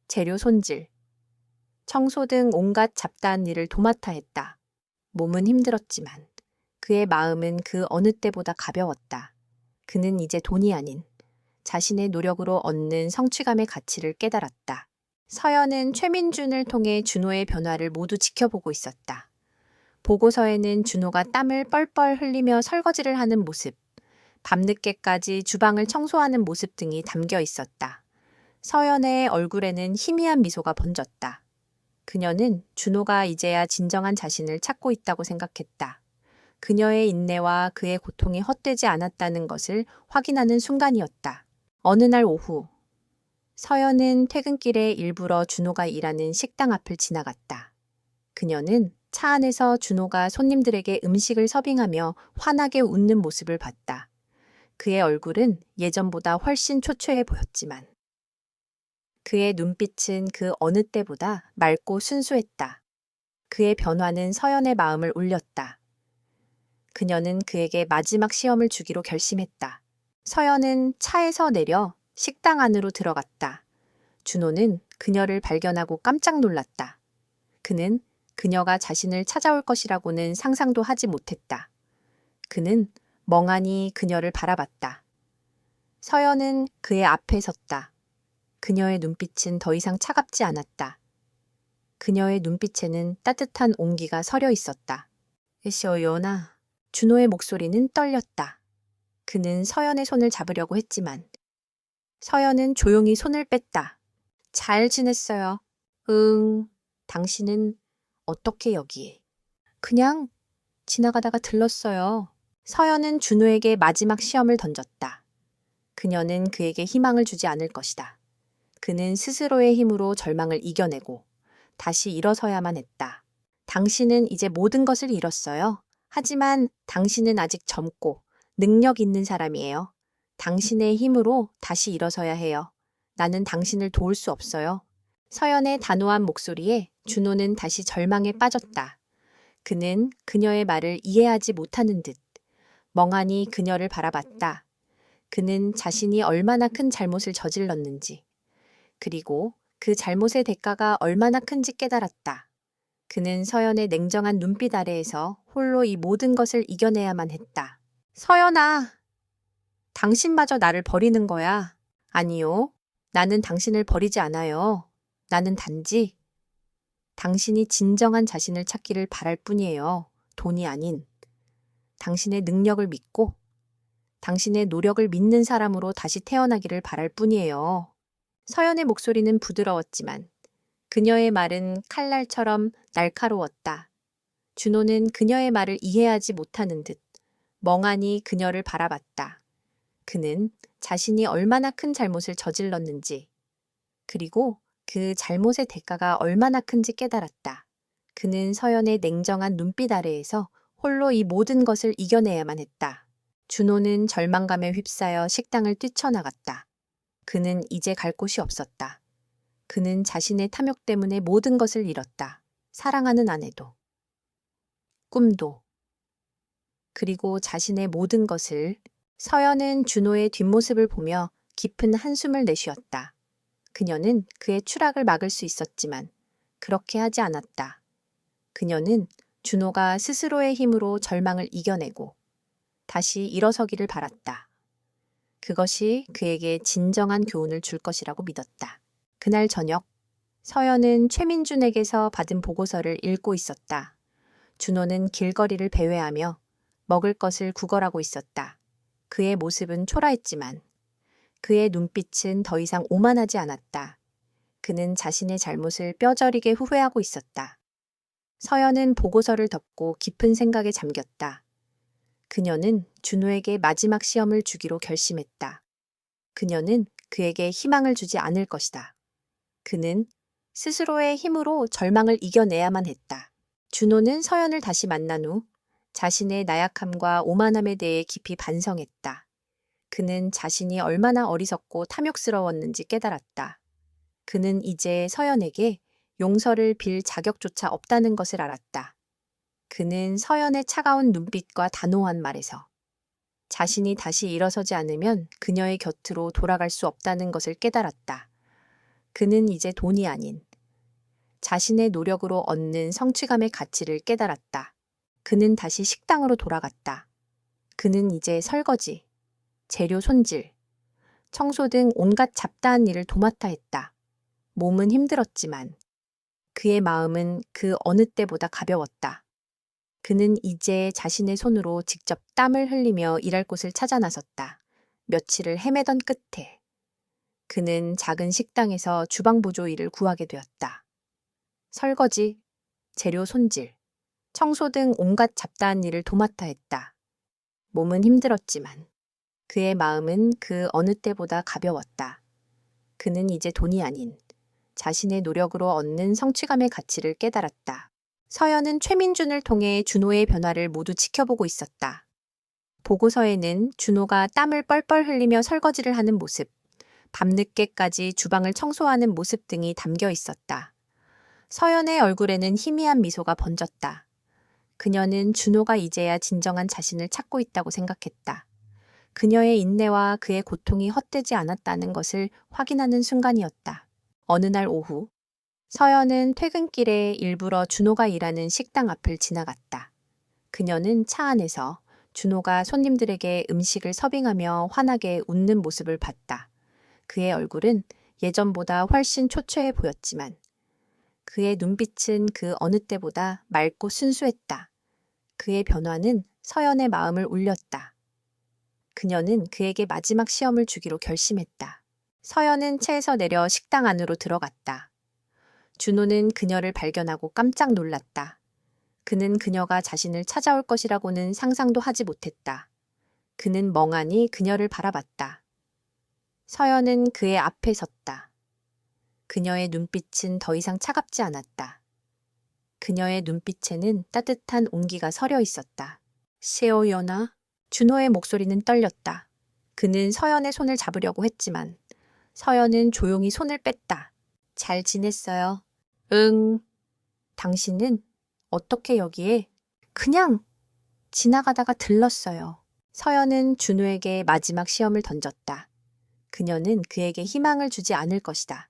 재료 손질, 청소 등 온갖 잡다한 일을 도맡아 했다. 몸은 힘들었지만 그의 마음은 그 어느 때보다 가벼웠다. 그는 이제 돈이 아닌 자신의 노력으로 얻는 성취감의 가치를 깨달았다. 서연은 최민준을 통해 준호의 변화를 모두 지켜보고 있었다. 보고서에는 준호가 땀을 뻘뻘 흘리며 설거지를 하는 모습, 밤늦게까지 주방을 청소하는 모습 등이 담겨 있었다. 서연의 얼굴에는 희미한 미소가 번졌다. 그녀는 준호가 이제야 진정한 자신을 찾고 있다고 생각했다. 그녀의 인내와 그의 고통이 헛되지 않았다는 것을 확인하는 순간이었다. 어느 날 오후, 서연은 퇴근길에 일부러 준호가 일하는 식당 앞을 지나갔다. 그녀는 차 안에서 준호가 손님들에게 음식을 서빙하며 환하게 웃는 모습을 봤다. 그의 얼굴은 예전보다 훨씬 초췌해 보였지만 그의 눈빛은 그 어느 때보다 맑고 순수했다. 그의 변화는 서연의 마음을 울렸다. 그녀는 그에게 마지막 시험을 주기로 결심했다. 서연은 차에서 내려 식당 안으로 들어갔다. 준호는 그녀를 발견하고 깜짝 놀랐다. 그는 그녀가 자신을 찾아올 것이라고는 상상도 하지 못했다. 그는 멍하니 그녀를 바라봤다. 서연은 그의 앞에 섰다. 그녀의 눈빛은 더 이상 차갑지 않았다. 그녀의 눈빛에는 따뜻한 온기가 서려 있었다. 시오요나. 준호의 목소리는 떨렸다. 그는 서연의 손을 잡으려고 했지만 서연은 조용히 손을 뺐다. 잘 지냈어요. 당신은 어떻게 여기에? 그냥 지나가다가 들렀어요. 서연은 준호에게 마지막 시험을 던졌다. 그녀는 그에게 희망을 주지 않을 것이다. 그는 스스로의 힘으로 절망을 이겨내고 다시 일어서야만 했다. 당신은 이제 모든 것을 잃었어요. 하지만 당신은 아직 젊고 능력 있는 사람이에요. 당신의 힘으로 다시 일어서야 해요. 나는 당신을 도울 수 없어요. 서연의 단호한 목소리에 준호는 다시 절망에 빠졌다. 그는 그녀의 말을 이해하지 못하는 듯 멍하니 그녀를 바라봤다. 그는 자신이 얼마나 큰 잘못을 저질렀는지, 그리고 그 잘못의 대가가 얼마나 큰지 깨달았다. 그는 서연의 냉정한 눈빛 아래에서 홀로 이 모든 것을 이겨내야만 했다. 서연아, 당신마저 나를 버리는 거야. 아니요, 나는 당신을 버리지 않아요. 나는 단지 당신이 진정한 자신을 찾기를 바랄 뿐이에요. 돈이 아닌 당신의 능력을 믿고 당신의 노력을 믿는 사람으로 다시 태어나기를 바랄 뿐이에요. 서연의 목소리는 부드러웠지만 그녀의 말은 칼날처럼 날카로웠다. 준호는 그녀의 말을 이해하지 못하는 듯 멍하니 그녀를 바라봤다. 그는 자신이 얼마나 큰 잘못을 저질렀는지, 그리고 그 잘못의 대가가 얼마나 큰지 깨달았다. 그는 서연의 냉정한 눈빛 아래에서 홀로 이 모든 것을 이겨내야만 했다. 준호는 절망감에 휩싸여 식당을 뛰쳐나갔다. 그는 이제 갈 곳이 없었다. 그는 자신의 탐욕 때문에 모든 것을 잃었다. 사랑하는 아내도, 꿈도, 그리고 자신의 모든 것을. 서연은 준호의 뒷모습을 보며 깊은 한숨을 내쉬었다. 그녀는 그의 추락을 막을 수 있었지만 그렇게 하지 않았다. 그녀는 준호가 스스로의 힘으로 절망을 이겨내고 다시 일어서기를 바랐다. 그것이 그에게 진정한 교훈을 줄 것이라고 믿었다. 그날 저녁, 서연은 최민준에게서 받은 보고서를 읽고 있었다. 준호는 길거리를 배회하며 먹을 것을 구걸하고 있었다. 그의 모습은 초라했지만 그의 눈빛은 더 이상 오만하지 않았다. 그는 자신의 잘못을 뼈저리게 후회하고 있었다. 서연은 보고서를 덮고 깊은 생각에 잠겼다. 그녀는 준호에게 마지막 시험을 주기로 결심했다. 그녀는 그에게 희망을 주지 않을 것이다. 그는 스스로의 힘으로 절망을 이겨내야만 했다. 준호는 서연을 다시 만난 후 자신의 나약함과 오만함에 대해 깊이 반성했다. 그는 자신이 얼마나 어리석고 탐욕스러웠는지 깨달았다. 그는 이제 서연에게 용서를 빌 자격조차 없다는 것을 알았다. 그는 서연의 차가운 눈빛과 단호한 말에서 자신이 다시 일어서지 않으면 그녀의 곁으로 돌아갈 수 없다는 것을 깨달았다. 그는 이제 돈이 아닌 자신의 노력으로 얻는 성취감의 가치를 깨달았다. 그는 다시 식당으로 돌아갔다. 그는 이제 설거지, 재료 손질, 청소 등 온갖 잡다한 일을 도맡아 했다. 몸은 힘들었지만 그의 마음은 그 어느 때보다 가벼웠다. 그는 이제 자신의 손으로 직접 땀을 흘리며 일할 곳을 찾아 나섰다. 며칠을 헤매던 끝에 그는 작은 식당에서 주방 보조 일을 구하게 되었다. 설거지, 재료 손질, 청소 등 온갖 잡다한 일을 도맡아 했다. 몸은 힘들었지만 그의 마음은 그 어느 때보다 가벼웠다. 그는 이제 돈이 아닌 자신의 노력으로 얻는 성취감의 가치를 깨달았다. 서연은 최민준을 통해 준호의 변화를 모두 지켜보고 있었다. 보고서에는 준호가 땀을 뻘뻘 흘리며 설거지를 하는 모습, 밤늦게까지 주방을 청소하는 모습 등이 담겨 있었다. 서연의 얼굴에는 희미한 미소가 번졌다. 그녀는 준호가 이제야 진정한 자신을 찾고 있다고 생각했다. 그녀의 인내와 그의 고통이 헛되지 않았다는 것을 확인하는 순간이었다. 어느 날 오후, 서연은 퇴근길에 일부러 준호가 일하는 식당 앞을 지나갔다. 그녀는 차 안에서 준호가 손님들에게 음식을 서빙하며 환하게 웃는 모습을 봤다. 그의 얼굴은 예전보다 훨씬 초췌해 보였지만 그의 눈빛은 그 어느 때보다 맑고 순수했다. 그의 변화는 서연의 마음을 울렸다. 그녀는 그에게 마지막 시험을 주기로 결심했다. 서연은 차에서 내려 식당 안으로 들어갔다. 준호는 그녀를 발견하고 깜짝 놀랐다. 그는 그녀가 자신을 찾아올 것이라고는 상상도 하지 못했다. 그는 멍하니 그녀를 바라봤다. 서연은 그의 앞에 섰다. 그녀의 눈빛은 더 이상 차갑지 않았다. 그녀의 눈빛에는 따뜻한 온기가 서려 있었다. 세호연아? 준호의 목소리는 떨렸다. 그는 서연의 손을 잡으려고 했지만 서연은 조용히 손을 뺐다. 잘 지냈어요? 응. 당신은 어떻게 여기에? 그냥 지나가다가 들렀어요. 서연은 준호에게 마지막 시험을 던졌다. 그녀는 그에게 희망을 주지 않을 것이다.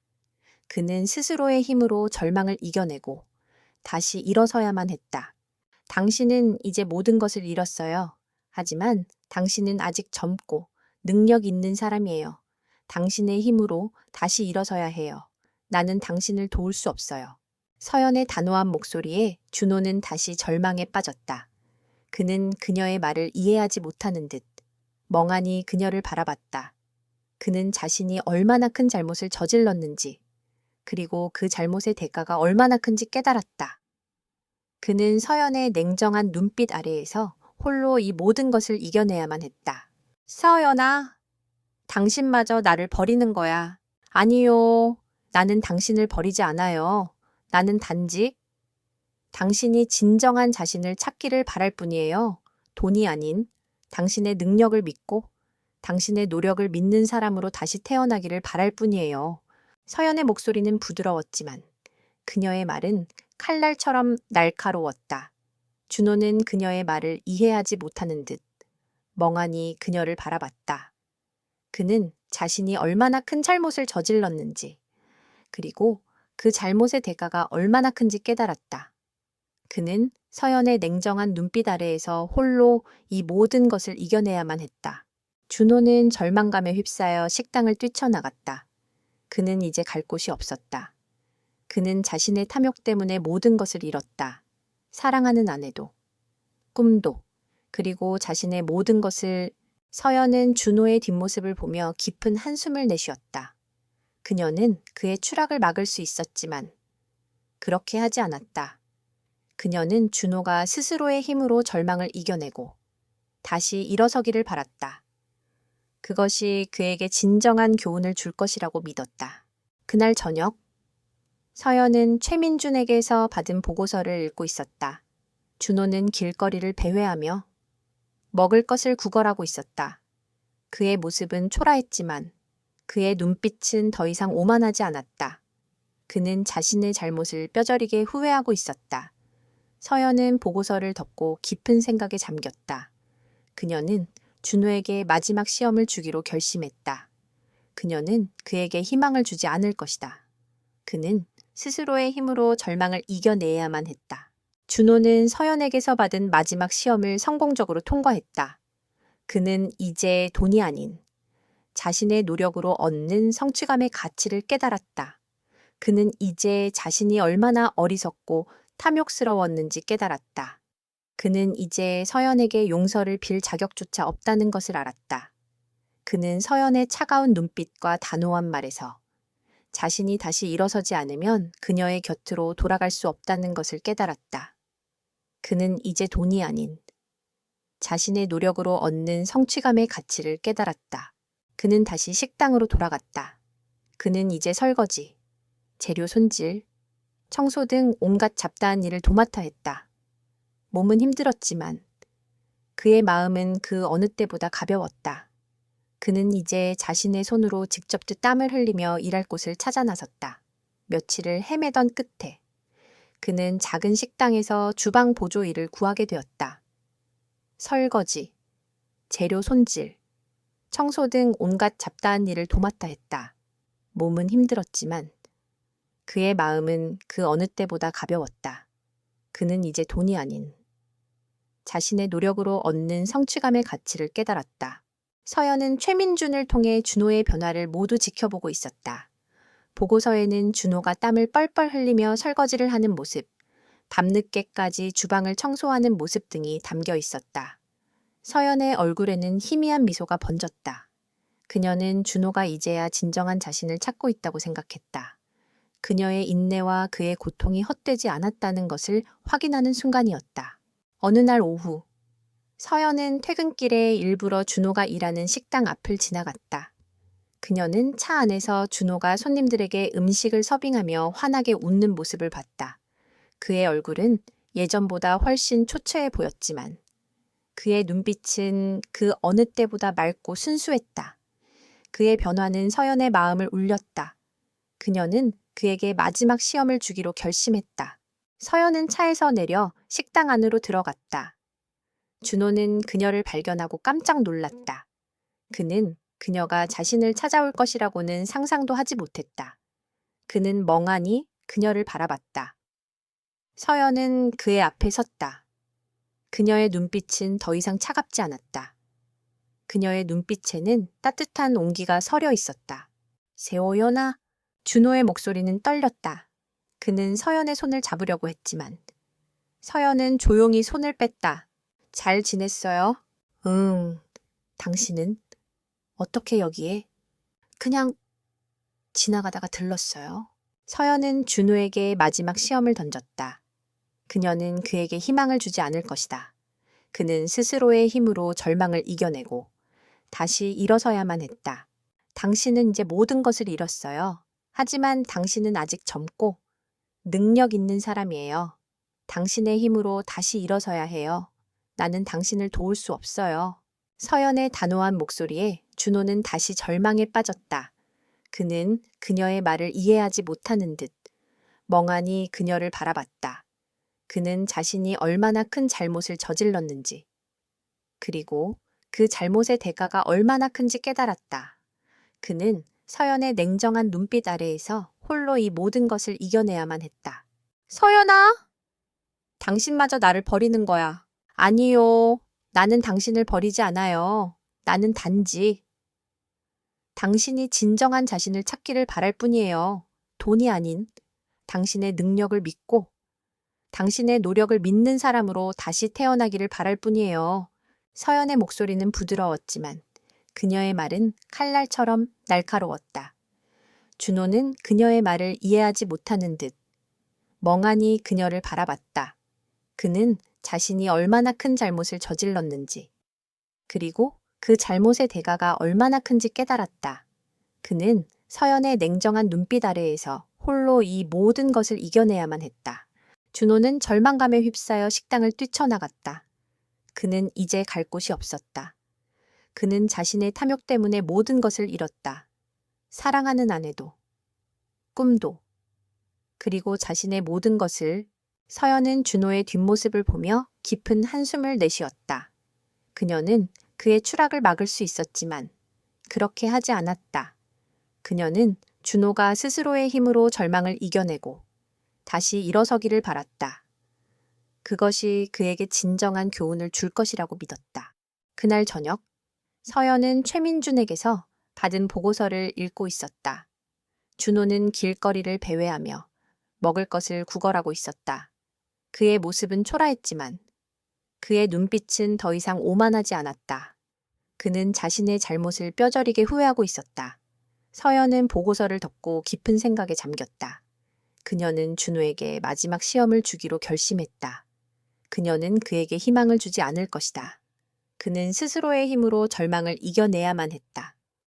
그는 스스로의 힘으로 절망을 이겨내고 다시 일어서야만 했다. 당신은 이제 모든 것을 잃었어요. 하지만 당신은 아직 젊고 능력 있는 사람이에요. 당신의 힘으로 다시 일어서야 해요. 나는 당신을 도울 수 없어요. 서연의 단호한 목소리에 준호는 다시 절망에 빠졌다. 그는 그녀의 말을 이해하지 못하는 듯 멍하니 그녀를 바라봤다. 그는 자신이 얼마나 큰 잘못을 저질렀는지, 그리고 그 잘못의 대가가 얼마나 큰지 깨달았다. 그는 서연의 냉정한 눈빛 아래에서 홀로 이 모든 것을 이겨내야만 했다. 서연아, 당신마저 나를 버리는 거야. 아니요, 나는 당신을 버리지 않아요. 나는 단지 당신이 진정한 자신을 찾기를 바랄 뿐이에요. 돈이 아닌 당신의 능력을 믿고 당신의 노력을 믿는 사람으로 다시 태어나기를 바랄 뿐이에요. 서연의 목소리는 부드러웠지만 그녀의 말은 칼날처럼 날카로웠다. 준호는 그녀의 말을 이해하지 못하는 듯 멍하니 그녀를 바라봤다. 그는 자신이 얼마나 큰 잘못을 저질렀는지, 그리고 그 잘못의 대가가 얼마나 큰지 깨달았다. 그는 서연의 냉정한 눈빛 아래에서 홀로 이 모든 것을 이겨내야만 했다. 준호는 절망감에 휩싸여 식당을 뛰쳐나갔다. 그는 이제 갈 곳이 없었다. 그는 자신의 탐욕 때문에 모든 것을 잃었다. 사랑하는 아내도, 꿈도, 그리고 자신의 모든 것을 서연은 준호의 뒷모습을 보며 깊은 한숨을 내쉬었다. 그녀는 그의 추락을 막을 수 있었지만 그렇게 하지 않았다. 그녀는 준호가 스스로의 힘으로 절망을 이겨내고 다시 일어서기를 바랐다. 그것이 그에게 진정한 교훈을 줄 것이라고 믿었다. 그날 저녁, 서연은 최민준에게서 받은 보고서를 읽고 있었다. 준호는 길거리를 배회하며 먹을 것을 구걸하고 있었다. 그의 모습은 초라했지만 그의 눈빛은 더 이상 오만하지 않았다. 그는 자신의 잘못을 뼈저리게 후회하고 있었다. 서연은 보고서를 덮고 깊은 생각에 잠겼다. 그녀는 준호에게 마지막 시험을 주기로 결심했다. 그녀는 그에게 희망을 주지 않을 것이다. 그는 스스로의 힘으로 절망을 이겨내야만 했다. 준호는 서연에게서 받은 마지막 시험을 성공적으로 통과했다. 그는 이제 돈이 아닌 자신의 노력으로 얻는 성취감의 가치를 깨달았다. 그는 이제 자신이 얼마나 어리석고 탐욕스러웠는지 깨달았다. 그는 이제 서연에게 용서를 빌 자격조차 없다는 것을 알았다. 그는 서연의 차가운 눈빛과 단호한 말에서 자신이 다시 일어서지 않으면 그녀의 곁으로 돌아갈 수 없다는 것을 깨달았다. 그는 이제 돈이 아닌 자신의 노력으로 얻는 성취감의 가치를 깨달았다. 그는 다시 식당으로 돌아갔다. 그는 이제 설거지, 재료 손질, 청소 등 온갖 잡다한 일을 도맡아 했다. 몸은 힘들었지만 그의 마음은 그 어느 때보다 가벼웠다. 그는 이제 자신의 손으로 직접 땀을 흘리며 일할 곳을 찾아 나섰다. 며칠을 헤매던 끝에 그는 작은 식당에서 주방 보조 일을 구하게 되었다. 설거지, 재료 손질, 청소 등 온갖 잡다한 일을 도맡아 했다. 몸은 힘들었지만 그의 마음은 그 어느 때보다 가벼웠다. 그는 이제 돈이 아닌 자신의 노력으로 얻는 성취감의 가치를 깨달았다. 서연은 최민준을 통해 준호의 변화를 모두 지켜보고 있었다. 보고서에는 준호가 땀을 뻘뻘 흘리며 설거지를 하는 모습, 밤늦게까지 주방을 청소하는 모습 등이 담겨 있었다. 서연의 얼굴에는 희미한 미소가 번졌다. 그녀는 준호가 이제야 진정한 자신을 찾고 있다고 생각했다. 그녀의 인내와 그의 고통이 헛되지 않았다는 것을 확인하는 순간이었다. 어느 날 오후, 서연은 퇴근길에 일부러 준호가 일하는 식당 앞을 지나갔다. 그녀는 차 안에서 준호가 손님들에게 음식을 서빙하며 환하게 웃는 모습을 봤다. 그의 얼굴은 예전보다 훨씬 초췌해 보였지만 그의 눈빛은 그 어느 때보다 맑고 순수했다. 그의 변화는 서연의 마음을 울렸다. 그녀는 그에게 마지막 시험을 주기로 결심했다. 서연은 차에서 내려 식당 안으로 들어갔다. 준호는 그녀를 발견하고 깜짝 놀랐다. 그는 그녀가 자신을 찾아올 것이라고는 상상도 하지 못했다. 그는 멍하니 그녀를 바라봤다. 서연은 그의 앞에 섰다. 그녀의 눈빛은 더 이상 차갑지 않았다. 그녀의 눈빛에는 따뜻한 온기가 서려 있었다. 세호연아. 준호의 목소리는 떨렸다. 그는 서연의 손을 잡으려고 했지만 서연은 조용히 손을 뺐다. 잘 지냈어요? 응. 당신은? 어떻게 여기에? 그냥 지나가다가 들렀어요. 서연은 준호에게 마지막 시험을 던졌다. 그녀는 그에게 희망을 주지 않을 것이다. 그는 스스로의 힘으로 절망을 이겨내고 다시 일어서야만 했다. 당신은 이제 모든 것을 잃었어요. 하지만 당신은 아직 젊고 능력 있는 사람이에요. 당신의 힘으로 다시 일어서야 해요. 나는 당신을 도울 수 없어요. 서연의 단호한 목소리에 준호는 다시 절망에 빠졌다. 그는 그녀의 말을 이해하지 못하는 듯 멍하니 그녀를 바라봤다. 그는 자신이 얼마나 큰 잘못을 저질렀는지, 그리고 그 잘못의 대가가 얼마나 큰지 깨달았다. 그는 서연의 냉정한 눈빛 아래에서 홀로 이 모든 것을 이겨내야만 했다. 서연아! 당신마저 나를 버리는 거야. 아니요. 나는 당신을 버리지 않아요. 나는 단지 당신이 진정한 자신을 찾기를 바랄 뿐이에요. 돈이 아닌 당신의 능력을 믿고 당신의 노력을 믿는 사람으로 다시 태어나기를 바랄 뿐이에요. 서연의 목소리는 부드러웠지만 그녀의 말은 칼날처럼 날카로웠다. 준호는 그녀의 말을 이해하지 못하는 듯 멍하니 그녀를 바라봤다. 그는 자신이 얼마나 큰 잘못을 저질렀는지, 그리고 그 잘못의 대가가 얼마나 큰지 깨달았다. 그는 서연의 냉정한 눈빛 아래에서 홀로 이 모든 것을 이겨내야만 했다. 준호는 절망감에 휩싸여 식당을 뛰쳐나갔다. 그는 이제 갈 곳이 없었다. 그는 자신의 탐욕 때문에 모든 것을 잃었다. 사랑하는 아내도, 꿈도, 그리고 자신의 모든 것을. 서연은 준호의 뒷모습을 보며 깊은 한숨을 내쉬었다. 그녀는 그의 추락을 막을 수 있었지만 그렇게 하지 않았다. 그녀는 준호가 스스로의 힘으로 절망을 이겨내고 다시 일어서기를 바랐다. 그것이 그에게 진정한 교훈을 줄 것이라고 믿었다. 그날 저녁, 서연은 최민준에게서 받은 보고서를 읽고 있었다. 준호는 길거리를 배회하며 먹을 것을 구걸하고 있었다. 그의 모습은 초라했지만 그의 눈빛은 더 이상 오만하지 않았다. 그는 자신의 잘못을 뼈저리게 후회하고 있었다. 서연은 보고서를 덮고 깊은 생각에 잠겼다. 그녀는 준호에게 마지막 시험을 주기로 결심했다. 그녀는 그에게 희망을 주지 않을 것이다. 그는 스스로의 힘으로 절망을 이겨내야만 했다.